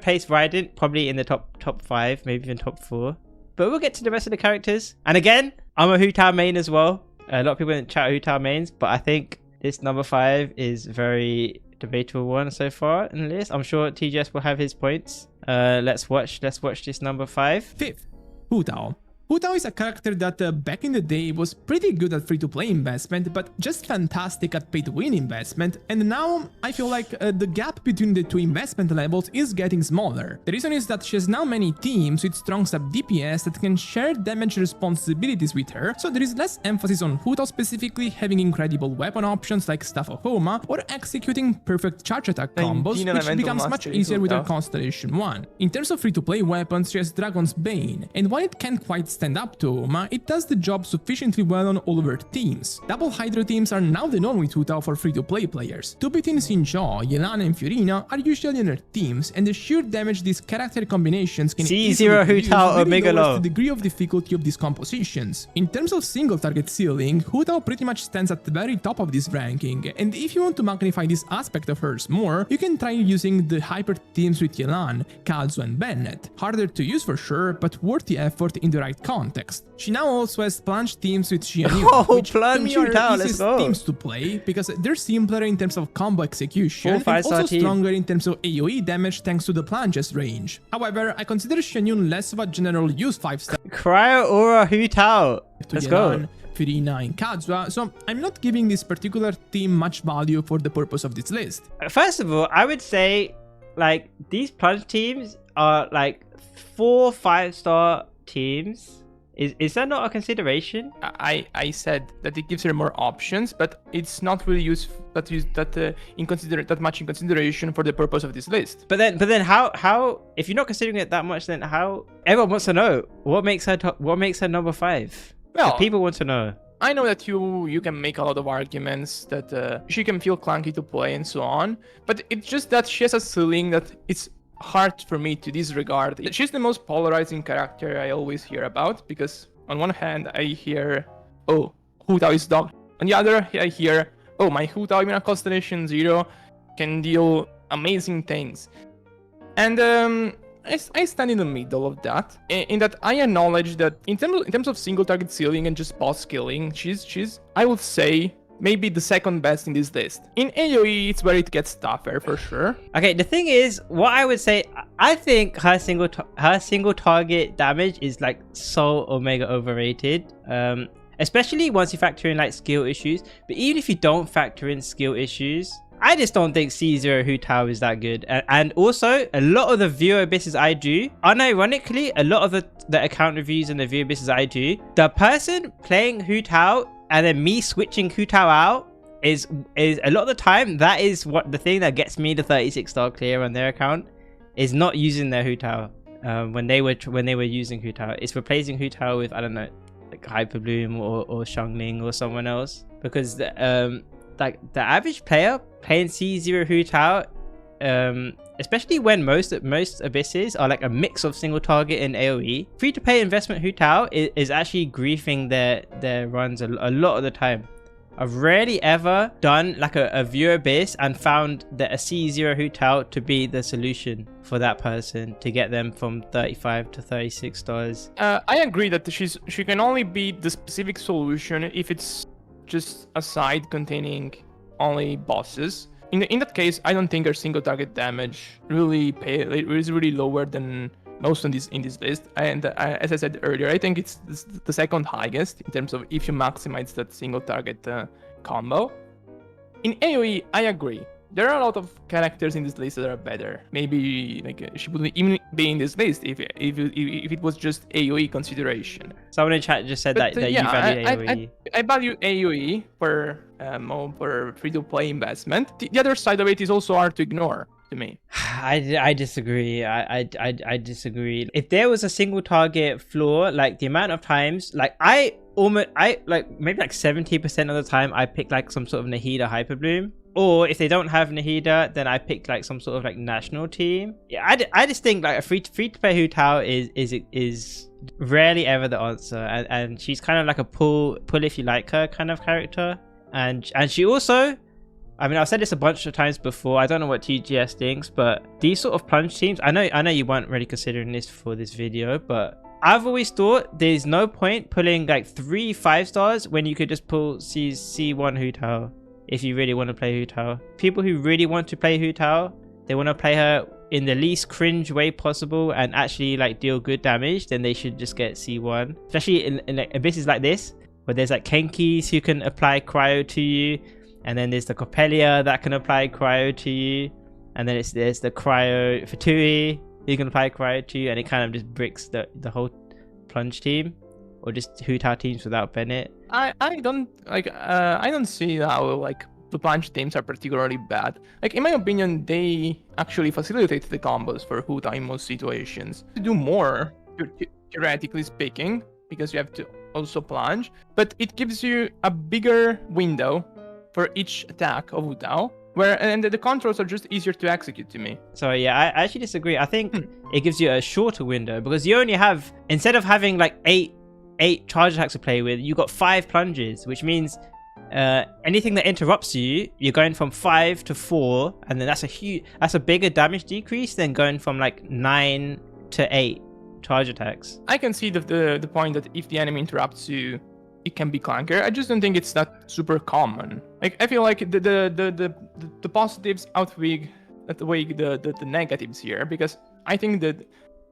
[SPEAKER 1] place Raiden probably in the top 5, maybe even top 4. But we'll get to the rest of the characters. And again, I'm a Hu Tao main as well. A lot of people in the chat are Hu Tao mains, but I think this number 5 is very debatable one so far in the list. I'm sure TGS will have his points. Let's watch this number 5.
[SPEAKER 3] 5th, Hu Tao. Hu Tao is a character that back in the day was pretty good at free-to-play investment, but just fantastic at pay-to-win investment, and now I feel like the gap between the 2 investment levels is getting smaller. The reason is that she has now many teams with strong sub DPS that can share damage responsibilities with her, so there is less emphasis on Hu Tao specifically having incredible weapon options like Staff of Homa or executing perfect charge attack combos, which becomes much easier with her Constellation 1. In terms of free-to-play weapons, she has Dragon's Bane, and while it can't quite stand up to Homa, it does the job sufficiently well on all of her teams. Double Hydra teams are now the norm with Hu Tao for free-to-play players. 2 between Xinzhou, Yelan and Fiorina are usually in her teams, and the sheer damage these character combinations can
[SPEAKER 1] C0 Hu Tao Omega Low.
[SPEAKER 3] The degree of difficulty of these compositions. In terms of single target ceiling, Hu Tao pretty much stands at the very top of this ranking, and if you want to magnify this aspect of hers more, you can try using the hyper teams with Yelan, Kazu and Bennett. Harder to use for sure, but worth the effort in the right context. She now also has plunge teams with Xianyu, which to me are the easiest teams to play because they're simpler in terms of combo execution and also stronger in terms of AoE damage thanks to the plunges range. However, I consider Xianyu less of a general use 5-star.
[SPEAKER 1] Cryo Aura Hu Tao. Let's go.
[SPEAKER 3] Firina and Kazuha, so I'm not giving this particular team much value for the purpose of this list.
[SPEAKER 1] First of all, I would say like these plunge teams are like 4 5-star teams. Is that not a consideration?
[SPEAKER 2] I said that it gives her more options, but it's not really used that much in consideration for the purpose of this list.
[SPEAKER 1] But then how if you're not considering it that much, then how everyone wants to know what makes her number 5? Well, people want to know.
[SPEAKER 2] I know that you can make a lot of arguments that she can feel clunky to play and so on, but it's just that she has a ceiling that it's hard for me to disregard. She's the most polarizing character I always hear about, because on one hand I hear, oh, Hu Tao is dog. On the other I hear, oh, my Hu Tao even a Constellation 0 can deal amazing things. And I stand in the middle of that, in that I acknowledge that in terms of single target ceiling and just boss killing, she's I would say maybe the second best in this list. In AoE, it's where it gets tougher for sure.
[SPEAKER 1] Okay, the thing is, what I would say, I think her single target damage is like so Omega overrated. Especially once you factor in like skill issues. But even if you don't factor in skill issues, I just don't think C0 Hu Tao is that good. And also, a lot of the viewer abysses I do, unironically, a lot of the account reviews and the viewer abysses I do, the person playing Hu Tao and then me switching Hu Tao out is a lot of the time, that is what the thing that gets me the 36-star clear on their account, is not using their Hu Tao when they were using Hu Tao. It's replacing Hu Tao with, I don't know, like Hyperbloom or Xiangling or someone else, because like the average player playing C0 Hu Tao, especially when most abysses are like a mix of single target and AoE, free-to-play investment Hu Tao is actually griefing their runs a lot of the time. I've rarely ever done like a viewer abyss and found that a C0 Hu Tao to be the solution for that person to get them from 35 to 36 stars.
[SPEAKER 2] I agree that she can only be the specific solution if it's just a side containing only bosses. in that case, I don't think her single target damage is really lower than most in this list. And as I said earlier, I think it's the second highest in terms of if you maximize that single target combo. In AoE, I agree. There are a lot of characters in this list that are better. Maybe like she wouldn't even be in this list if it was just AoE consideration.
[SPEAKER 1] Someone in chat just said that you value AoE.
[SPEAKER 2] I value AoE for free-to-play investment. The other side of it is also hard to ignore to me.
[SPEAKER 1] I disagree. I disagree. If there was a single target floor, like the amount of times, like maybe like 70% of the time I pick like some sort of Nahida Hyperbloom. Or if they don't have Nahida, then I pick like some sort of like national team. Yeah, I just think like a free to play Hu Tao is rarely ever the answer, and she's kind of like a pull if you like her kind of character. And she also, I mean, I've said this a bunch of times before. I don't know what TGS thinks, but these sort of plunge teams, I know you weren't really considering this for this video, but I've always thought there's no point pulling like 3 5-stars when you could just pull C1 Hu Tao. If you really want to play Hu Tao. People who really want to play Hu Tao, they want to play her in the least cringe way possible and actually like deal good damage, then they should just get C1. Especially in like abysses like this, where there's like Kenkis who can apply cryo to you, and then there's the Coppelia that can apply cryo to you, and then there's the cryo Fatui who can apply cryo to you, and it kind of just bricks the whole plunge team, or just Hu Tao teams without Bennett.
[SPEAKER 2] I don't see how like the punch teams are particularly bad. Like in my opinion, they actually facilitate the combos for Hu Tao in most situations. To do more, theoretically speaking, because you have to also plunge, but it gives you a bigger window for each attack of Hu Tao, and the controls are just easier to execute to me.
[SPEAKER 1] So yeah, I actually disagree. I think it gives you a shorter window because you only have, instead of having like 8 charge attacks to play with, you got 5 plunges, which means anything that interrupts you, you're going from 5 to 4, and then that's a bigger damage decrease than going from like 9 to 8 charge attacks.
[SPEAKER 2] I can see the point that if the enemy interrupts you, it can be clunker. I just don't think it's that super common. Like I feel like the positives outweigh the negatives here, because I think that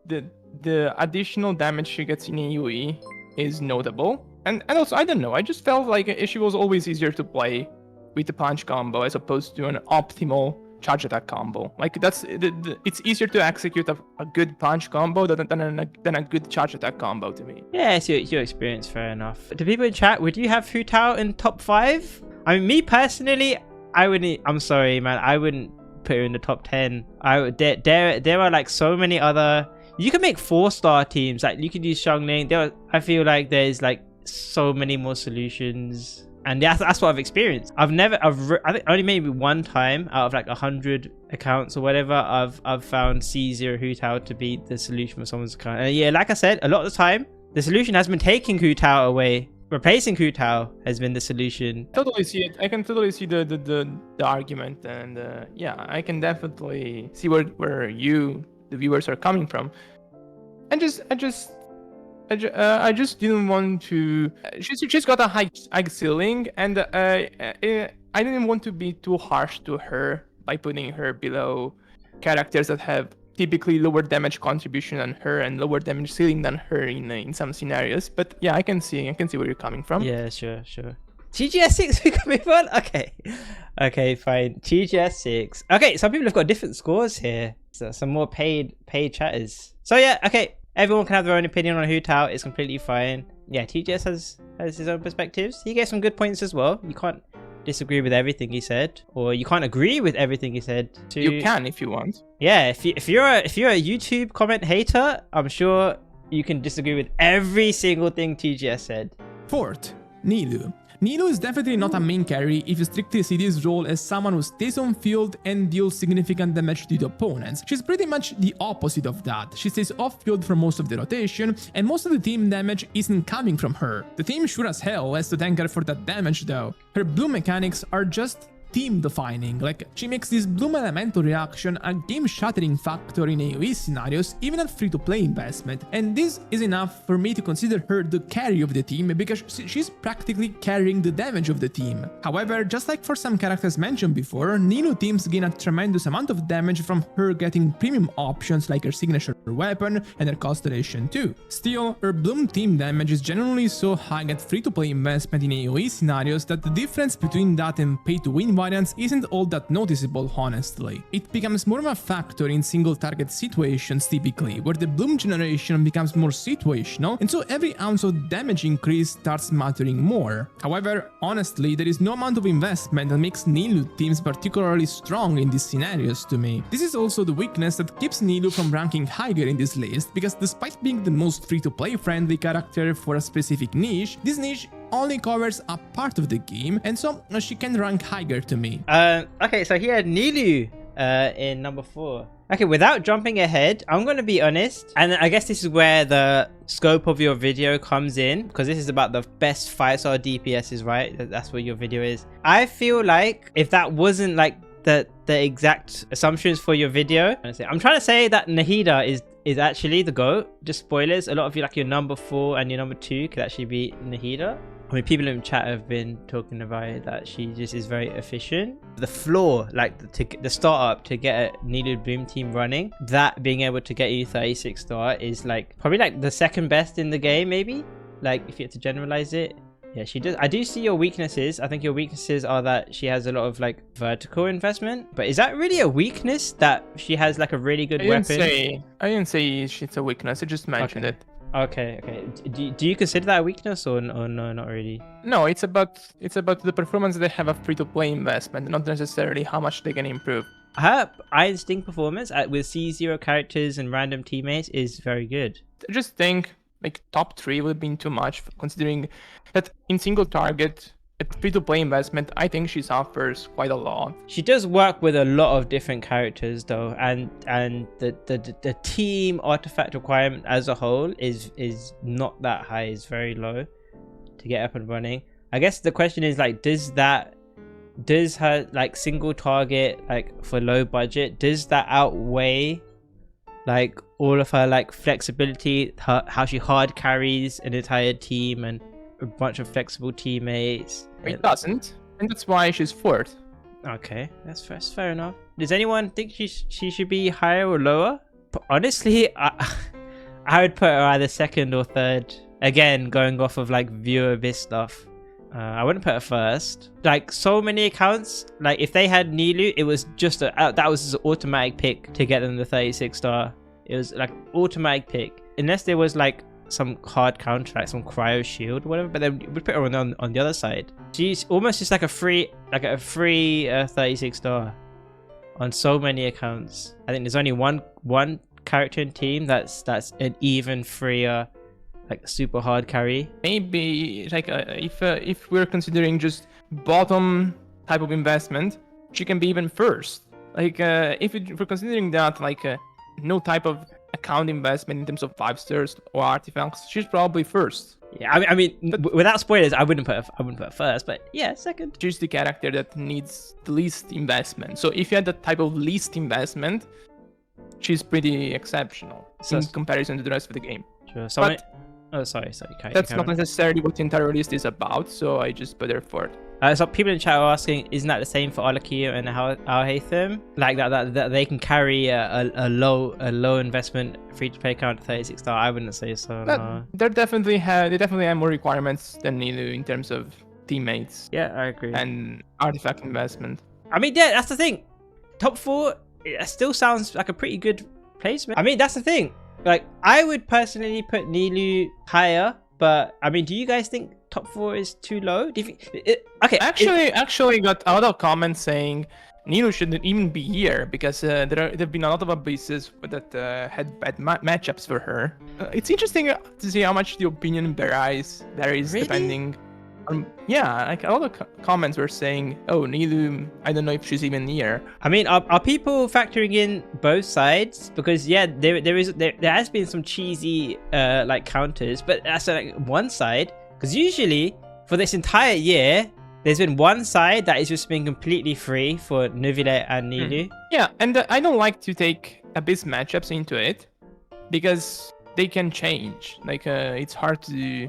[SPEAKER 2] the additional damage she gets in AoE is notable, and also I don't know, I just felt like she was always easier to play with the punch combo as opposed to an optimal charge attack combo. Like it's easier to execute a good punch combo than a good charge attack combo to me.
[SPEAKER 1] Yeah, it's your experience, fair enough. Do people in chat, would you have Hu Tao in top 5? I mean, me personally, I wouldn't. I'm sorry, man, I wouldn't put her in the top 10. There are like so many other. You can make 4-star teams, like you could use Xiangling. I feel like there's like so many more solutions, and that's what I've experienced. I think only maybe one time out of like 100 accounts or whatever, I've found C0 Hu Tao to be the solution for someone's account. And yeah, like I said, a lot of the time the solution has been taking Hu Tao away. Replacing Hu Tao has been the solution.
[SPEAKER 2] Totally see it. I can totally see the argument, and yeah, I can definitely see where you, the viewers, are coming from. I just didn't want to. She's got a high ceiling, and I didn't want to be too harsh to her by putting her below characters that have typically lower damage contribution than her and lower damage ceiling than her in some scenarios. But yeah, I can see where you're coming from.
[SPEAKER 1] Yeah, sure. TGS 6 we coming on? Okay, fine. TGS 6. Okay, some people have got different scores here. So some more paid chatters. So yeah, okay. Everyone can have their own opinion on Hu Tao. It's completely fine. Yeah, TGS has his own perspectives. He gave some good points as well. You can't disagree with everything he said, or you can't agree with everything he said.
[SPEAKER 2] You can if you want.
[SPEAKER 1] Yeah, if you're a YouTube comment hater, I'm sure you can disagree with every single thing TGS said.
[SPEAKER 3] 4th, Nilou. Nilou is definitely not a main carry if you strictly see this role as someone who stays on field and deals significant damage to the opponents. She's pretty much the opposite of that. She stays off field for most of the rotation, and most of the team damage isn't coming from her. The team sure as hell has to thank her for that damage though. Her blue mechanics are just team defining. Like, she makes this Bloom Elemental reaction a game shattering factor in AoE scenarios, even at free-to-play investment, and this is enough for me to consider her the carry of the team because she's practically carrying the damage of the team. However, just like for some characters mentioned before, Nilou teams gain a tremendous amount of damage from her getting premium options like her signature weapon and her constellation too. Still, her Bloom team damage is generally so high at free-to-play investment in AoE scenarios that the difference between that and pay-to-win variants isn't all that noticeable, honestly. It becomes more of a factor in single target situations typically, where the Bloom generation becomes more situational, and so every ounce of damage increase starts mattering more. However, honestly, there is no amount of investment that makes Nilou teams particularly strong in these scenarios to me. This is also the weakness that keeps Nilou from ranking higher in this list, because despite being the most free-to-play friendly character for a specific niche, this niche only covers a part of the game, and so she can rank higher to me.
[SPEAKER 1] Okay, so here Nilou in number 4. Okay, without jumping ahead, I'm going to be honest, and I guess this is where the scope of your video comes in, because this is about the best 5-star DPSs, right? That's what your video is. I feel like if that wasn't like the exact assumptions for your video, I'm trying to say that Nahida is actually the GOAT. Just spoilers, a lot of you, like your number 4 and your number 2 could actually be Nahida. I mean, people in chat have been talking about it, that she just is very efficient. The floor, like the startup to get a Nilou Bloom team running, that being able to get you 36 star is like probably like the second best in the game, maybe. Like if you had to generalize it. Yeah, she does. I do see your weaknesses. I think your weaknesses are that she has a lot of like vertical investment. But is that really a weakness, that she has like a really good weapon?
[SPEAKER 2] I didn't say it's a weakness. I just mentioned it.
[SPEAKER 1] Okay. Do you consider that a weakness or no, not really?
[SPEAKER 2] No, it's about the performance they have a free-to-play investment, not necessarily how much they can improve.
[SPEAKER 1] Her Iron Sting performance with C0 characters and random teammates is very good.
[SPEAKER 2] I just think like top 3 would have been too much, considering that in single target at free-to-play investment, I think she suffers quite a lot.
[SPEAKER 1] She does work with a lot of different characters though, and the team artifact requirement as a whole is not that high, it's very low to get up and running. I guess the question is like, does her like single target, like for low budget, does that outweigh like all of her like flexibility, how she hard carries an entire team and a bunch of flexible teammates?
[SPEAKER 2] It doesn't, and that's why she's 4th.
[SPEAKER 1] Okay, that's fair enough. Does anyone think she should be higher or lower? But honestly, I would put her either 2nd or 3rd. Again, going off of like viewer base stuff. I wouldn't put her 1st. Like so many accounts, like if they had Nilou, it was just that was an automatic pick to get them the 36 star. It was like automatic pick, unless there was like some hard counter, like some cryo shield or whatever, but then we put her on the other side. She's almost just like a free 36 star on so many accounts. I think there's only one character in team that's an even freer, like super hard carry.
[SPEAKER 2] Maybe like if we're considering just bottom type of investment, she can be even 1st. Like if we're considering that like no type of account investment in terms of 5 stars or artifacts, she's probably 1st.
[SPEAKER 1] Yeah, I mean, without spoilers, I wouldn't put her 1st, but yeah, 2nd.
[SPEAKER 2] She's the character that needs the least investment. So if you had that type of least investment, she's pretty exceptional in comparison to the rest of the game.
[SPEAKER 1] Sure. Oh, sorry.
[SPEAKER 2] That's not necessarily what the entire list is about, so I just put her 4th.
[SPEAKER 1] So people in chat are asking, isn't that the same for Arlecchino and Alhaitham? Like that they can carry a low investment free-to-play account to 36 star? I wouldn't say so. No.
[SPEAKER 2] They definitely have more requirements than Nilou in terms of teammates.
[SPEAKER 1] Yeah, I agree.
[SPEAKER 2] And artifact investment.
[SPEAKER 1] I mean, yeah, that's the thing. Top 4, it still sounds like a pretty good placement. I mean, that's the thing. Like, I would personally put Nilou higher, but I mean, do you guys think top 4 is too low? Do you think okay?
[SPEAKER 2] Actually, got a lot of comments saying Nilou shouldn't even be here because there've been a lot of abuses that had bad matchups for her. It's interesting to see how much the opinion varies really? Depending. Yeah, like a lot of comments were saying, "Oh, Nilou, I don't know if she's even here."
[SPEAKER 1] I mean, are people factoring in both sides? Because yeah, there has been some cheesy like counters, but that's like one side. Because usually for this entire year, there's been one side that has just been completely free for Neuvillette and Nilou.
[SPEAKER 2] Yeah, and I don't like to take Abyss matchups into it because they can change. Like, it's hard to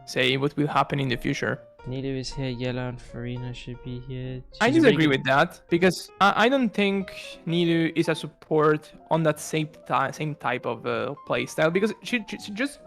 [SPEAKER 2] say what will happen in the future.
[SPEAKER 1] Nilou is here, Yellow and Farina should be here.
[SPEAKER 2] I disagree with that because I don't think Nilou is a support on that same type of playstyle because she just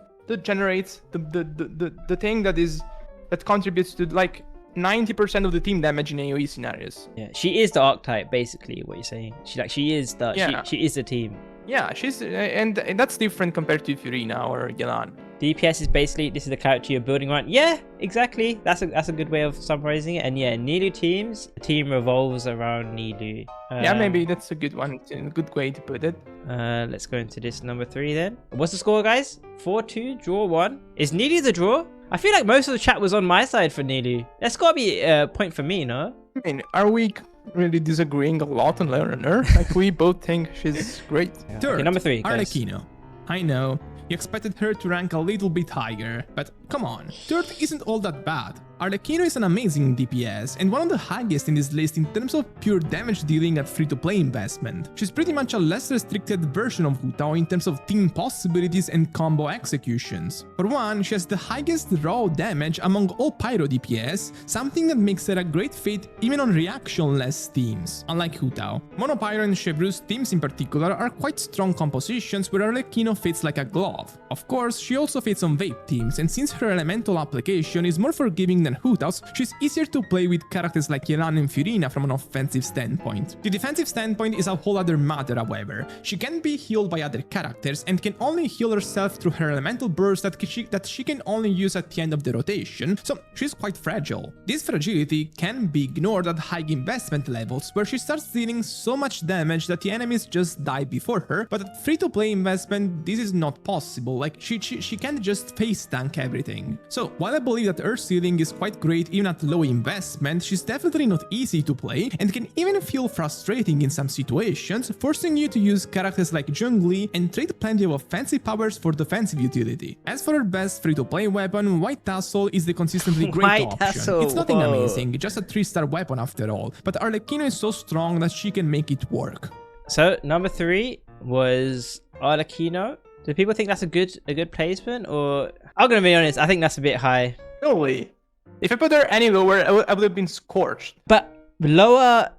[SPEAKER 2] generates the thing that contributes to like 90% of the team damage in AoE scenarios.
[SPEAKER 1] Yeah, she is the archetype, basically. What you're saying? She is the she is the team.
[SPEAKER 2] Yeah, she's and that's different compared to Farina or Yelan.
[SPEAKER 1] DPS is basically, this is the character you're building around. Yeah, exactly. That's a good way of summarizing it. And yeah, Nilou teams, the team revolves around Nilou.
[SPEAKER 2] Yeah, maybe that's a good one. It's a good way to put it.
[SPEAKER 1] Let's go into this number 3 then. What's the score, guys? 4-2, draw 1. Is Nilou the draw? I feel like most of the chat was on my side for Nilou. That's gotta be a point for me, no?
[SPEAKER 2] I mean, are we really disagreeing a lot on her? Like, we both think she's great.
[SPEAKER 1] Yeah.
[SPEAKER 3] Third,
[SPEAKER 1] okay, number 3, guys.
[SPEAKER 3] Arlecchino. I know, you expected her to rank a little bit higher, but come on, third isn't all that bad. Arlecchino is an amazing DPS and one of the highest in this list in terms of pure damage dealing at free-to-play investment. She's pretty much a less restricted version of Hu Tao in terms of team possibilities and combo executions. For one, she has the highest raw damage among all Pyro DPS, something that makes her a great fit even on reaction-less teams. Unlike Hu Tao, Mono Pyro and Chevreuse teams in particular are quite strong compositions where Arlecchino fits like a glove. Of course, she also fits on Vape teams, and since her elemental application is more forgiving than Hu Tao's, she's easier to play with characters like Yelan and Farina from an offensive standpoint. The defensive standpoint is a whole other matter, however. She can be healed by other characters and can only heal herself through her elemental burst that she can only use at the end of the rotation, so she's quite fragile. This fragility can be ignored at high investment levels, where she starts dealing so much damage that the enemies just die before her, but at free-to-play investment this is not possible. Like, she can't just face tank everything. So while I believe that her ceiling is quite great even at low investment, she's definitely not easy to play and can even feel frustrating in some situations, forcing you to use characters like Zhongli and trade plenty of offensive powers for defensive utility. As for her best free-to-play weapon, White Tassel is the consistently great
[SPEAKER 1] White
[SPEAKER 3] option.
[SPEAKER 1] Tassel,
[SPEAKER 3] it's nothing
[SPEAKER 1] whoa.
[SPEAKER 3] amazing, just a 3-star weapon after all, but Arlecchino is so strong that she can make it work.
[SPEAKER 1] So number 3 was Arlecchino. Do people think that's a good placement, or I'm gonna be honest, I think that's a bit high.
[SPEAKER 2] Really? If I put her any lower, I would have been scorched.
[SPEAKER 1] But lower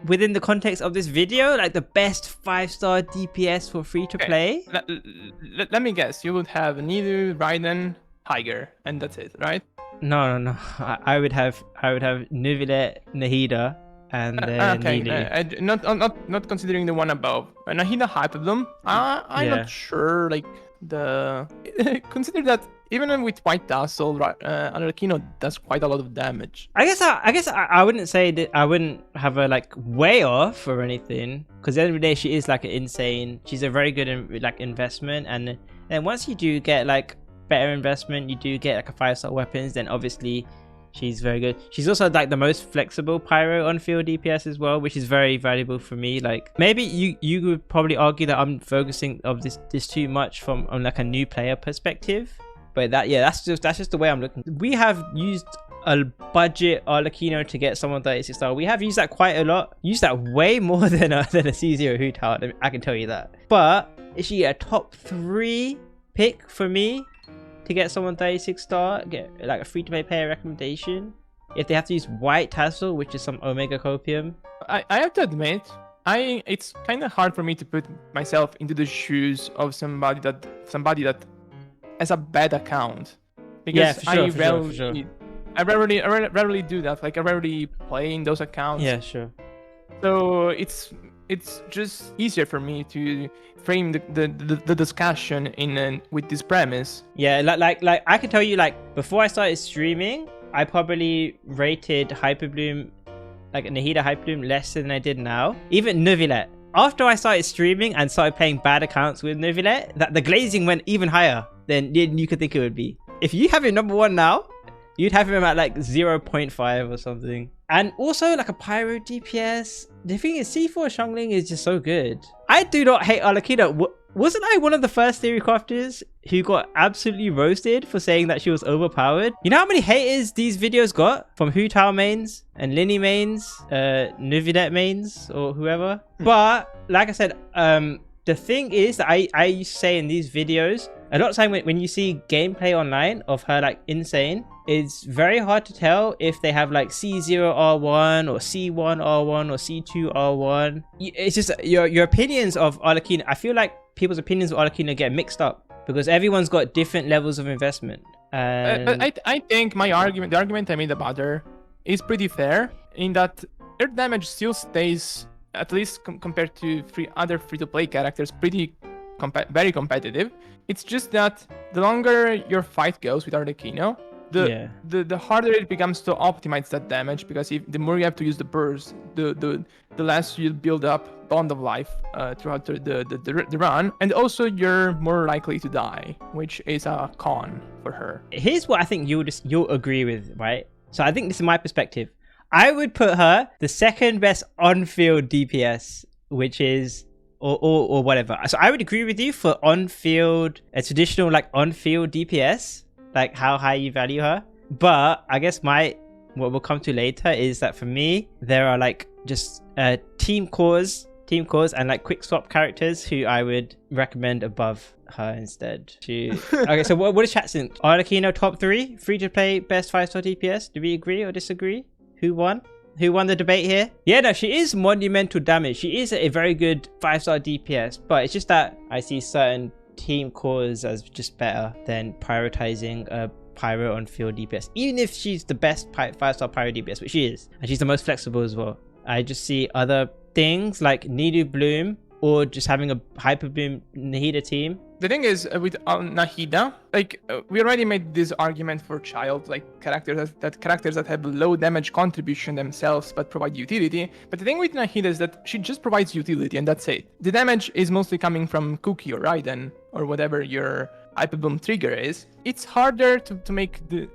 [SPEAKER 1] within the context of this video, like the best 5-star DPS for free to play.
[SPEAKER 2] Let me guess. You would have Nilou, Raiden, Tiger, and that's it, right?
[SPEAKER 1] No. I would have Neuvillette, Nahida, and then Nilou.
[SPEAKER 2] Not considering the one above. Nahida Alhaitham. I'm not sure. Like consider that even with White Tassel, Arlecchino does quite a lot of damage.
[SPEAKER 1] I guess I wouldn't say that I wouldn't have her like way off or anything, because at the end of the day she is like an insane. She's a very good investment, and then once you do get like better investment, you do get like a 5-star weapons, then obviously she's very good. She's also like the most flexible pyro on field DPS as well, which is very valuable for me. Like maybe you would probably argue that I'm focusing of this too much from on like a new player perspective, but that's just the way I'm looking. We have used a budget Arlecchino to get someone 36 star. We have used that quite a lot. Used that way more than a C0 Hu Tao. I can tell you that. But is she a top 3 pick for me to get someone 36 star, get like a free-to-play player recommendation if they have to use White Tassel, which is some Omega Copium?
[SPEAKER 2] I have to admit, it's kind of hard for me to put myself into the shoes of somebody that has a bad account, because I rarely do that. Like I rarely play in those accounts.
[SPEAKER 1] Yeah, sure.
[SPEAKER 2] So it's just easier for me to frame the discussion with this premise.
[SPEAKER 1] Yeah, like I can tell you, like before I started streaming, I probably rated Hyperbloom, like Nahida Hyperbloom, less than I did now. Even Neuvillette. After I started streaming and started playing bad accounts with Neuvillette, that the glazing went even higher than you could think it would be. If you have him number 1 now, you'd have him at like 0.5 or something. And also like a Pyro DPS. The thing is, C4 Xiangling is just so good. I do not hate Arlecchino. wasn't I one of the first theory crafters who got absolutely roasted for saying that she was overpowered? You know how many haters these videos got from Hu Tao mains and Linny mains, Neuvillette mains or whoever? But like I said, the thing is that I used to say in these videos, a lot of time when you see gameplay online of her like insane, it's very hard to tell if they have like C0R1 or C1R1 or C2R1. It's just your opinions of Arlecchino. I feel like people's opinions of Arlecchino get mixed up because everyone's got different levels of investment.
[SPEAKER 2] But I think the argument I made about her is pretty fair in that her damage still stays, at least compared to other free-to-play characters, pretty very competitive. It's just that the longer your fight goes with Arlecchino, the harder it becomes to optimize that damage, because the more you have to use the burst, the less you build up Bond of Life throughout the run, and also you're more likely to die, which is a con for her.
[SPEAKER 1] Here's what I think you'll agree with, right? So I think this is my perspective. I would put her the second best on-field DPS, which is or whatever. So I would agree with you for on-field, a traditional like on-field DPS, like how high you value her. But I guess what we'll come to later is that for me, there are like just team cores and like quick swap characters who I would recommend above her instead. Okay, so what is chat saying? Arlecchino top 3 free-to-play best 5-star DPS. Do we agree or disagree? Who won? Who won the debate here? Yeah, no, she is monumental damage. She is a very good 5-star DPS, but it's just that I see certain team cores as just better than prioritizing a pyro on field DPS. Even if she's the best 5-star pyro DPS, which she is, and she's the most flexible as well. I just see other things like Nilou Bloom or just having a Hyper Bloom Nahida team.
[SPEAKER 2] The thing is with Nahida, like we already made this argument for Childe, like characters that have low damage contribution themselves but provide utility. But the thing with Nahida is that she just provides utility and that's it. The damage is mostly coming from Cookie or Raiden or whatever your Hyper Bloom trigger is. It's harder to make the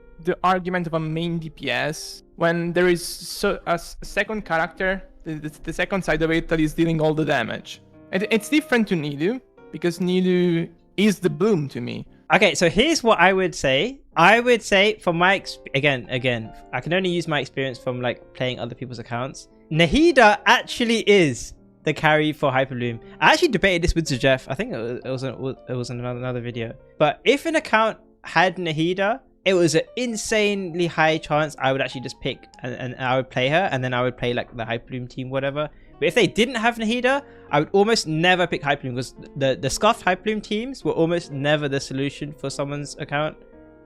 [SPEAKER 2] argument of a main DPS when there is a second character, the second side of it, that is dealing all the damage. And it's different to Nilou, because Nilou is the Bloom to me.
[SPEAKER 1] Okay, so here's what I would say. I would say from my again, I can only use my experience from like playing other people's accounts. Nahida actually is the carry for Hyper Bloom. I actually debated this with Jeff. I think it was in another video. But if an account had Nahida, it was an insanely high chance I would actually just pick and I would play her, and then I would play like the Hyper Bloom team, whatever. But if they didn't have Nahida, I would almost never pick Hyper Bloom, because the scuffed Hyper Bloom teams were almost never the solution for someone's account.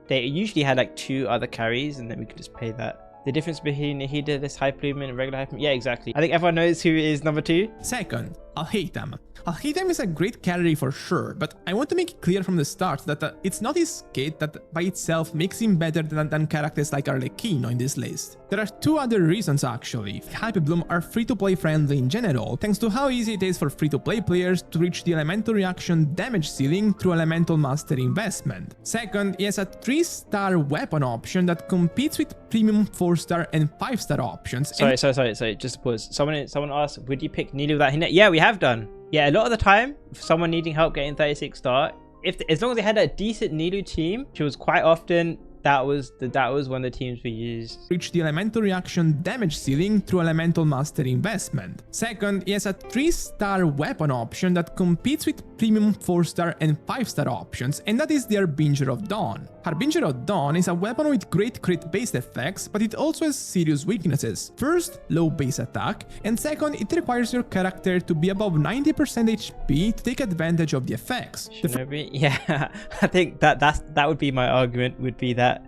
[SPEAKER 1] They usually had like 2 other carries, and then we could just play that. The difference between Nahida, this Hyper Bloom, and regular Hyper Bloom, yeah, exactly. I think everyone knows who is number 2.
[SPEAKER 3] Second, Alhaitham. Alhaitham is a great carry for sure, but I want to make it clear from the start that it's not his kit that by itself makes him better than characters like Arlecchino in this list. There are 2 other reasons actually. Hyper Bloom are free-to-play friendly in general, thanks to how easy it is for free-to-play players to reach the elemental reaction damage ceiling through elemental mastery investment. Second, he has a 3-star weapon option that competes with premium 4-star and 5-star options.
[SPEAKER 1] Sorry, just to pause. Someone asked, would you pick Nilou without Hinette? Yeah, we have done. Yeah, a lot of the time, for someone needing help getting 36 star, as long as they had a decent Nilou team, which was quite often, that was one of the teams we used.
[SPEAKER 3] Reach the elemental reaction damage ceiling through elemental mastery investment. Second, he has a 3-star weapon option that competes with premium 4-star and 5-star options, and that is the Harbinger of Dawn. Harbinger of Dawn is a weapon with great crit based effects, but it also has serious weaknesses. First, low base attack, and second, it requires your character to be above 90% HP to take advantage of the effects.
[SPEAKER 1] Shinobi? Yeah, I think that would be my argument, would be that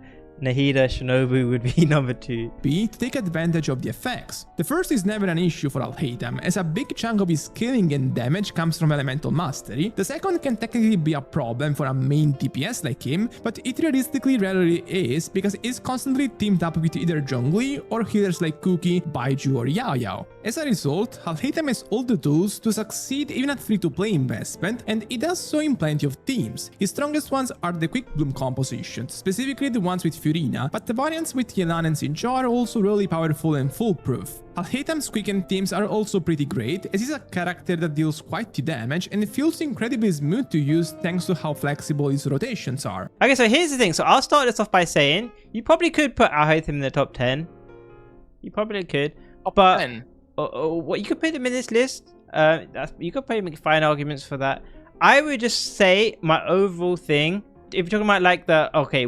[SPEAKER 1] Nahida Shinobu would be number 2.
[SPEAKER 3] To take advantage of the effects. The first is never an issue for Alhaitham, as a big chunk of his killing and damage comes from elemental mastery. The second can technically be a problem for a main DPS like him, but it realistically rarely is, because it is constantly teamed up with either Zhongli or healers like Cookie, Baiju or Yao Yao. As a result, Alhaitham has all the tools to succeed even at free-to-play investment, and it does so in plenty of teams. His strongest ones are the quick bloom compositions, specifically the ones with Furina, but the variants with Yelan and Sinjo are also really powerful and foolproof. Alhaitham's quicken teams are also pretty great, as he's a character that deals quite the damage and feels incredibly smooth to use thanks to how flexible his rotations are.
[SPEAKER 1] Okay, so here's the thing. So I'll start this off by saying you probably could put Alhaitham in the top 10. You probably could.
[SPEAKER 2] Top 10.
[SPEAKER 1] What you could put him in this list. You could probably make fine arguments for that. I would just say my overall thing. If you're talking about like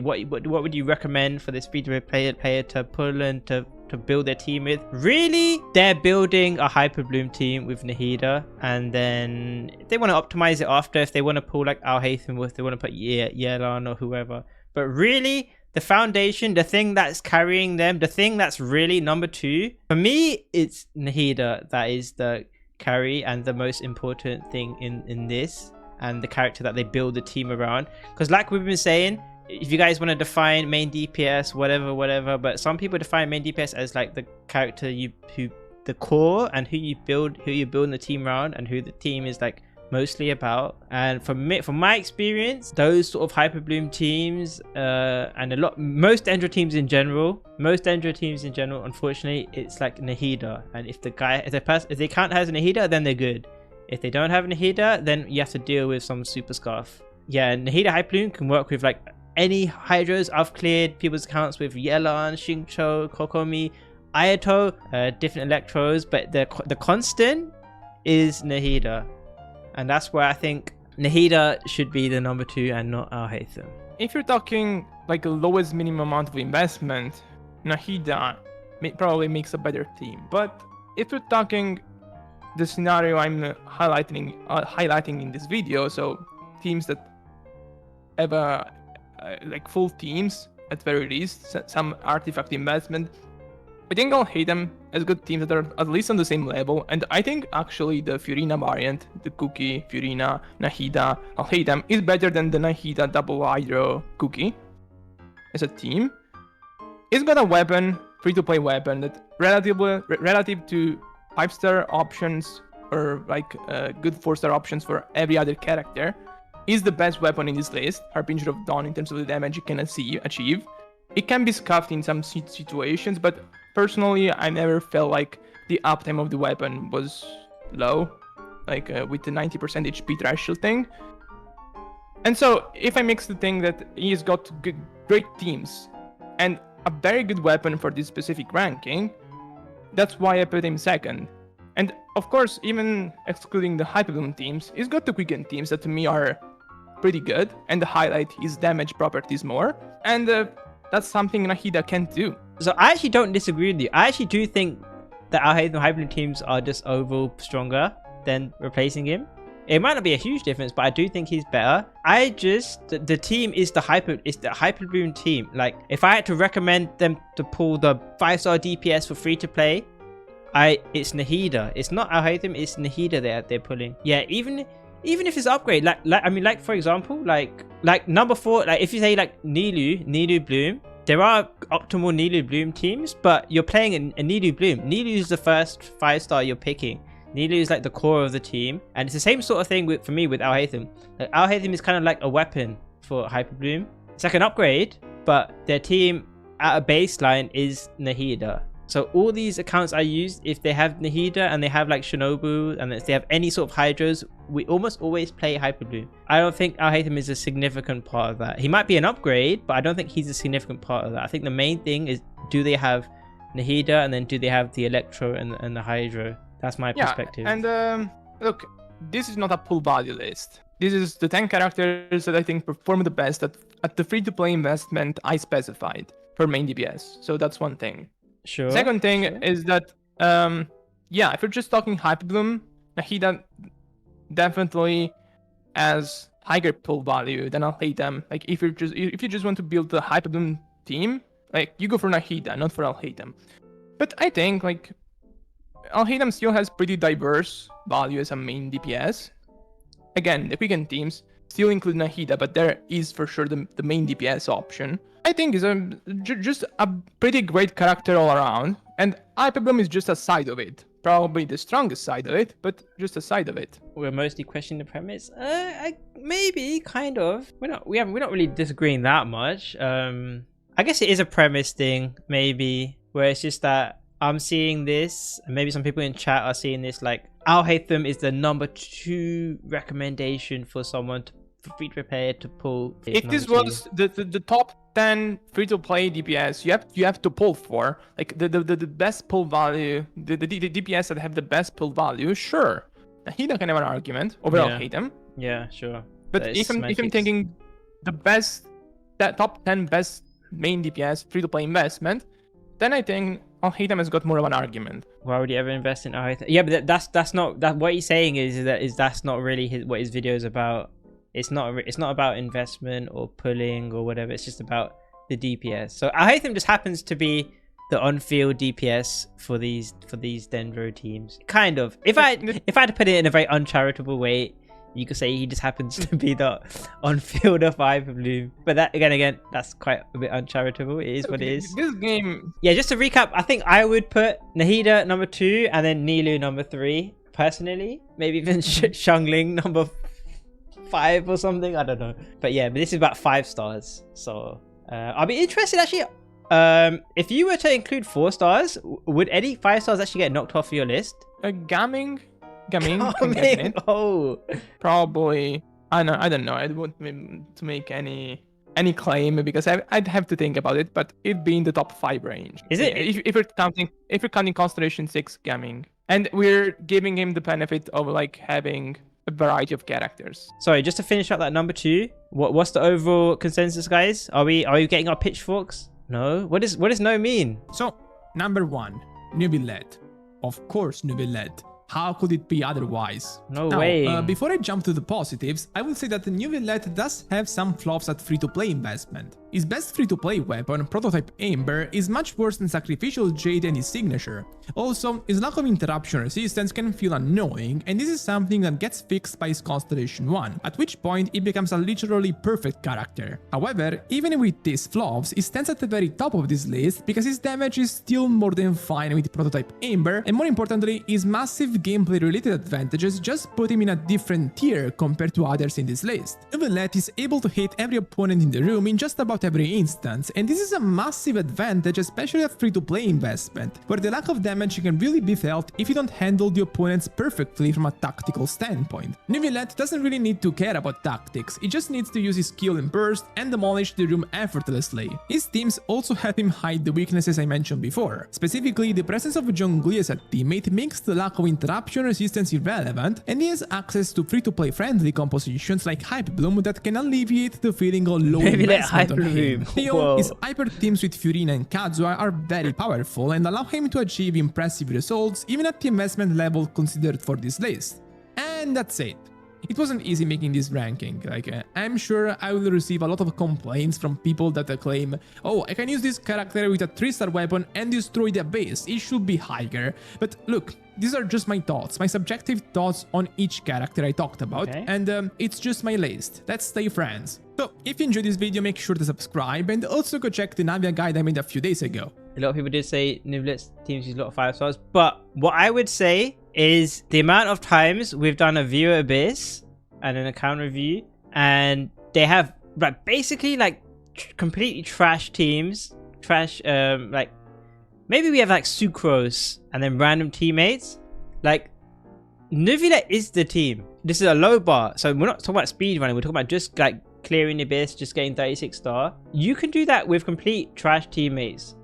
[SPEAKER 1] what would you recommend for this free-to-play player to pull and to build their team with? Really, they're building a Hyperbloom team with Nahida, and then if they want to optimize it after, if they want to pull like Alhaitham with, they want to put Yelan or whoever. But really, the foundation, the thing that's carrying them, the thing that's really number 2, for me, it's Nahida that is the carry and the most important thing in this, and the character that they build the team around. Because like we've been saying, if you guys want to define main DPS, whatever, but some people define main DPS as like the character the core, and who you building the team around, and who the team is like mostly about. And from my experience, those sort of Hyperbloom teams and most Endra teams in general, unfortunately, it's like Nahida. And if they can't have Nahida, then they're good. If they don't have Nahida, then you have to deal with some super scarf. Yeah, Nahida Hyperbloom can work with like any Hydras. I've cleared people's accounts with Yelan, Xingqiu, Kokomi, Ayato, different Electros, but the constant is Nahida. And that's where I think Nahida should be the number 2 and not Alhaitham.
[SPEAKER 2] If you're talking like the lowest minimum amount of investment, Nahida probably makes a better team. But if you're talking the scenario I'm highlighting in this video, so teams that have like full teams at very least, some artifact investment, I think Alhaitham has good teams that are at least on the same level, and I think actually the Furina variant, the Cookie, Furina, Nahida, Alhaitham, is better than the Nahida double Hydro Cookie as a team. It's got a weapon, free-to-play weapon, that relative to 5-star options or like good 4-star options for every other character, is the best weapon in this list, Harbinger of Dawn, in terms of the damage it can achieve. It can be scuffed in some situations, but personally, I never felt like the uptime of the weapon was low, like with the 90% HP threshold thing. And so, if I mix the thing that he's got great teams and a very good weapon for this specific ranking, that's why I put him second. And of course, even excluding the Hyperbloom teams, he's got the Quicken teams that to me are pretty good and highlight his damage properties more. And that's something Nahida can't do.
[SPEAKER 1] So I actually don't disagree with you. I actually do think that Alhaitham Hyperbloom teams are just overall stronger than replacing him. It might not be a huge difference, but I do think he's better. The team is the Hyperbloom team. Like, if I had to recommend them to pull the 5-star DPS for free to play, it's Nahida. It's not Alhaitham, it's Nahida they're pulling. Yeah, even if it's upgrade, like for example, like number 4, like if you say like Nilou Bloom, there are optimal Nilou Bloom teams, but you're playing a Nilou Bloom. Nilou is the first 5-star you're picking. Nilou is like the core of the team, and it's the same sort of thing for me with Alhaitham. Like, Alhaitham is kind of like a weapon for Hyperbloom. It's like an upgrade, but their team at a baseline is Nahida. So all these accounts I use, if they have Nahida and they have like Shinobu, and if they have any sort of Hydras, we almost always play Hyperbloom. I don't think Alhaitham is a significant part of that. He might be an upgrade, but I don't think he's a significant part of that. I think the main thing is, do they have Nahida, and then do they have the Electro and the Hydro? That's my perspective.
[SPEAKER 2] And look, this is not a full value list. This is the 10 characters that I think perform the best at the free-to-play investment I specified for main DPS. So that's one thing.
[SPEAKER 1] Sure.
[SPEAKER 2] Second thing is that, if you're just talking Hyperbloom, Nahida definitely has higher pull value than Alhaitham. Like if you just want to build the Hyperbloom team, like you go for Nahida, not for Alhaitham. But I think like Alhaitham still has pretty diverse value as a main DPS. Again, the Quicken teams still include Nahida, but there is for sure the main DPS option. I think is just a pretty great character all around, and Hyperbloom is just a side of it. Probably the strongest side of it, but just a side of it.
[SPEAKER 1] We're mostly questioning the premise. Maybe, kind of. We're not really disagreeing that much. I guess it is a premise thing, maybe, where it's just that I'm seeing this, and maybe some people in chat are seeing this, like Alhaitham is the #2 recommendation for someone for free-to-play player to pull.
[SPEAKER 2] If this was the top 10 free-to-play DPS, you have to pull for, like the best pull value, the DPS that have the best pull value, sure. He don't have an argument over Alhaitham.
[SPEAKER 1] Yeah, sure.
[SPEAKER 2] But if I'm thinking the best, that top 10 best main DPS free-to-play investment, then I think Alhaitham has got more of an argument.
[SPEAKER 1] Why would you ever invest in Alhaitham? Yeah, but that's not that. What he's saying is that's not really what his video is about. It's not about investment or pulling or whatever. It's just about the DPS. So Alhaitham just happens to be the on-field DPS for these Dendro teams. Kind of. If I had to put it in a very uncharitable way, you could say he just happens to be the on-fielder for Hyperbloom. But that again, that's quite a bit uncharitable. It is what it is.
[SPEAKER 2] This game.
[SPEAKER 1] Yeah, just to recap, I think I would put Nahida #2 and then Nilou #3 personally. Maybe even Xiangling #5 or something. I don't know. But yeah, but this is about 5 stars. So I'll be interested actually. If you were to include 4 stars, would any 5 stars actually get knocked off your list?
[SPEAKER 2] Gaming.
[SPEAKER 1] Oh,
[SPEAKER 2] probably. I don't know. I don't want to make any claim because I'd have to think about it. But it'd be in the top 5 range.
[SPEAKER 1] Is it?
[SPEAKER 2] If you're counting Constellation 6 gaming, and we're giving him the benefit of like having a variety of characters.
[SPEAKER 1] Sorry, just to finish up that #2. What's the overall consensus, guys? Are we getting our pitchforks? No. What does no mean?
[SPEAKER 3] So, #1, Neuvillette. Of course, Neuvillette. How could it be otherwise?
[SPEAKER 1] No way.
[SPEAKER 3] Before I jump to the positives, I will say that the Neuvillette does have some flaws at free-to-play investment. His best free-to-play weapon, Prototype Amber, is much worse than Sacrificial Jade and his signature. Also, his lack of interruption resistance can feel annoying, and this is something that gets fixed by his Constellation 1, at which point he becomes a literally perfect character. However, even with these flaws, he stands at the very top of this list because his damage is still more than fine with Prototype Amber, and more importantly, his massive gameplay-related advantages just put him in a different tier compared to others in this list. Neuvillette is able to hit every opponent in the room in just about every instance, and this is a massive advantage, especially at free-to-play investment, where the lack of damage can really be felt if you don't handle the opponents perfectly from a tactical standpoint. Neuvillette doesn't really need to care about tactics, he just needs to use his skill and burst and demolish the room effortlessly. His teams also help him hide the weaknesses I mentioned before. Specifically, the presence of Zhongli as a teammate makes the lack of interruption resistance irrelevant, and he has access to free-to-play friendly compositions like Hyperbloom that can alleviate the feeling of low investment on him. Theo, his hyper teams with Furina and Kazuha are very powerful and allow him to achieve impressive results even at the investment level considered for this list. And that's it. It wasn't easy making this ranking, I'm sure I will receive a lot of complaints from people that claim, oh, I can use this character with a 3-star weapon and destroy the base, it should be higher. But look, these are just my thoughts, my subjective thoughts on each character I talked about, and it's just my list. Let's stay friends. So, if you enjoyed this video, make sure to subscribe and also go check the Navia guide I made a few days ago.
[SPEAKER 1] A lot of people did say Neuvillette's teams use a lot of 5 stars, but what I would say is the amount of times we've done a viewer abyss and an account review, and they have basically completely trash teams, maybe we have sucrose and then random teammates. Neuvillette is the team. This is a low bar, so we're not talking about speedrunning, we're talking about just clearing the abyss, just getting 36 star. You can do that with complete trash teammates.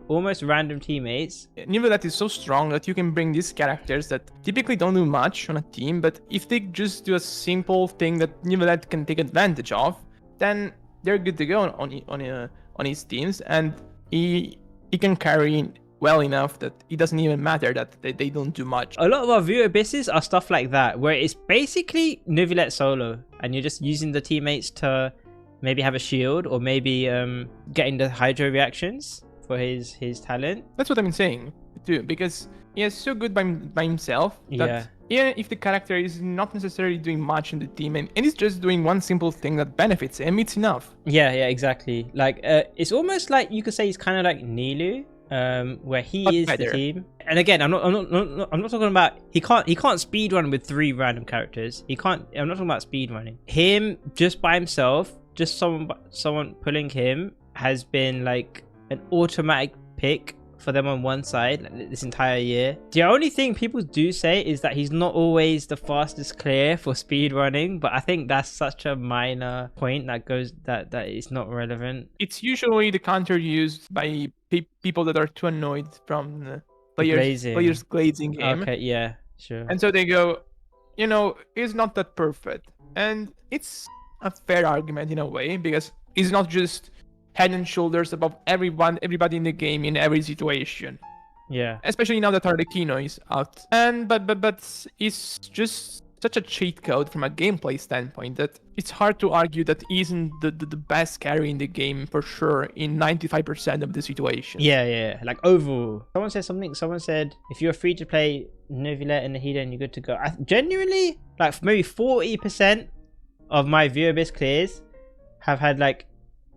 [SPEAKER 1] Almost random teammates.
[SPEAKER 2] Neuvillette is so strong that you can bring these characters that typically don't do much on a team, but if they just do a simple thing that Neuvillette can take advantage of, then they're good to go on his teams, and he can carry well enough that it doesn't even matter that they don't do much.
[SPEAKER 1] A lot of our viewer abysses are stuff like that, where it's basically Neuvillette solo, and you're just using the teammates to maybe have a shield, or maybe getting the hydro reactions for his talent.
[SPEAKER 2] That's what I'm saying too, because he is so good by himself that even if the character is not necessarily doing much in the team and he's just doing one simple thing that benefits him, it's enough.
[SPEAKER 1] Yeah, exactly. It's almost like you could say he's kind of like Nilou, where he is the team. And again, I'm not talking about he can't speedrun with 3 random characters. I'm not talking about speedrunning. Him just by himself, just someone pulling him has been like an automatic pick for them on one side like, this entire year. The only thing people do say is that he's not always the fastest clear for speed running, but I think that's such a minor point that goes that it's not relevant.
[SPEAKER 2] It's usually the counter used by people that are too annoyed from players glazing him.
[SPEAKER 1] Okay, yeah, sure.
[SPEAKER 2] And so they go, you know, he's not that perfect. And it's a fair argument in a way, because he's not just head and shoulders above everybody in the game in every situation.
[SPEAKER 1] Yeah.
[SPEAKER 2] Especially now that Arlecchino is out. And but it's just such a cheat code from a gameplay standpoint that it's hard to argue that he isn't the best carry in the game for sure in 95% of the situation.
[SPEAKER 1] Yeah. Like overall. Someone said something. Someone said if you're free to play Neuvillette and Alhaitham, you're good to go. Genuinely, like maybe 40% of my viewer-based clears have had like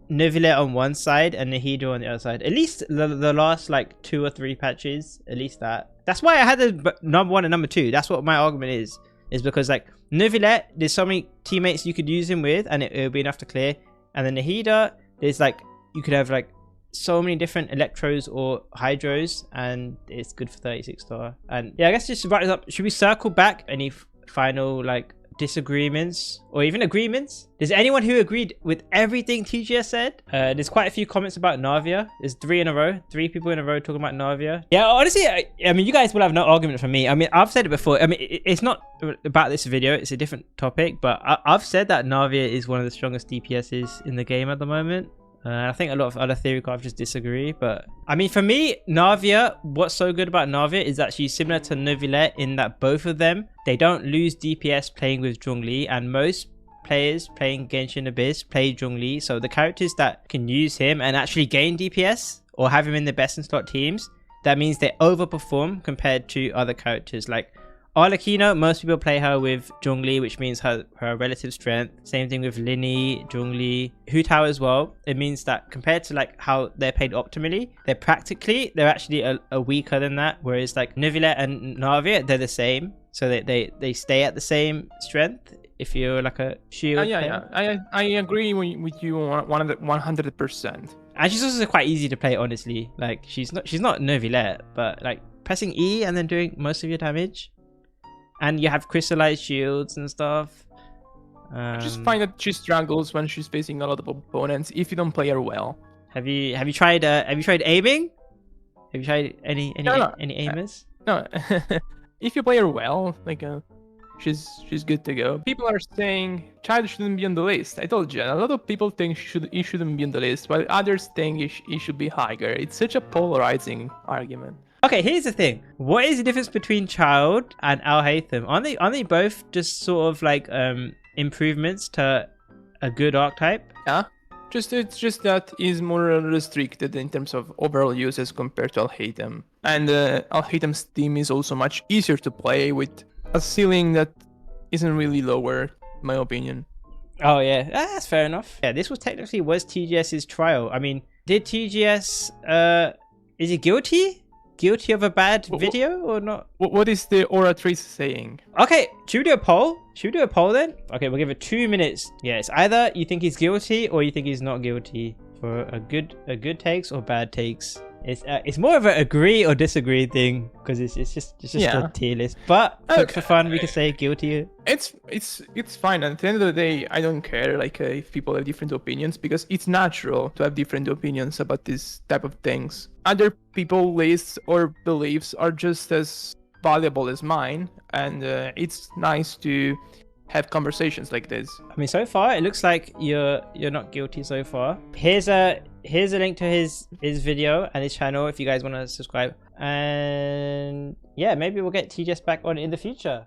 [SPEAKER 1] Neuvillette on one side and Alhaitham on the other side. At least the last like 2 or 3 patches. At least that. That's why I had the number 1 and number 2. That's what my argument is because like Neuvillette, there's so many teammates you could use him with and it'll be enough to clear. And then Alhaitham, there's like you could have like so many different electros or hydros and it's good for 36 star. And yeah, I guess just to wrap this up, should we circle back any final like disagreements or even agreements? There's anyone who agreed with everything TGS said? There's quite a few comments about Navia. There's 3 in a row, 3 people in a row talking about Navia. Yeah, honestly, I mean, you guys will have no argument from me. I mean, I've said it before. I mean, it's not about this video, it's a different topic, but I've said that Navia is one of the strongest DPSs in the game at the moment. I think a lot of other theory crafters disagree, but I mean, for me, Navia, what's so good about Navia is that she's similar to Neuvillette in that both of them, they don't lose DPS playing with Zhongli, and most players playing Genshin DEBATE play Zhongli, so the characters that can use him and actually gain DPS or have him in the best in slot teams, that means they overperform compared to other characters. Like Arlecchino, most people play her with Zhongli, which means her relative strength. Same thing with Linny, Zhongli, Hu Tao as well. It means that compared to like how they're played optimally, they're actually a weaker than that. Whereas like Neuvillette and Navia, they're the same. So they stay at the same strength if you're like a shield.
[SPEAKER 2] I agree with you 100%.
[SPEAKER 1] And she's also quite easy to play, honestly. Like she's not Neuvillette, but like pressing E and then doing most of your damage. And you have crystallized shields and stuff.
[SPEAKER 2] I just find that she struggles when she's facing a lot of opponents if you don't play her well.
[SPEAKER 1] Have you tried aiming? Have you tried any aimers?
[SPEAKER 2] No. If you play her well, like she's good to go. People are saying Childe shouldn't be on the list. I told you, a lot of people think he shouldn't be on the list, while others think he should be higher. It's such a polarizing argument.
[SPEAKER 1] Okay, here's the thing. What is the difference between Childe and Alhaitham? Aren't they both just sort of like improvements to a good archetype?
[SPEAKER 2] Yeah. It's just that he's more restricted in terms of overall use as compared to Alhaitham. And Alhaitham's team is also much easier to play with a ceiling that isn't really lower, in my opinion.
[SPEAKER 1] Oh yeah, that's fair enough. Yeah, this was TGS's trial. I mean, did TGS is he guilty of a bad video or not?
[SPEAKER 2] What is the oratrice saying?
[SPEAKER 1] Okay, should we do a poll? Then? Okay, we'll give it 2 minutes. Yeah, it's either you think he's guilty or you think he's not guilty for a good takes or bad takes. It's more of an agree or disagree thing because it's just a tier list. But for fun, we can say guilty.
[SPEAKER 2] It's fine. At the end of the day, I don't care like if people have different opinions because it's natural to have different opinions about this type of things. Other people's lists or beliefs are just as valuable as mine, and it's nice to have conversations like this.
[SPEAKER 1] I mean, so far it looks like you're not guilty so far. Here's a link to his video and his channel if you guys want to subscribe. And yeah, maybe we'll get TGS back on in the future.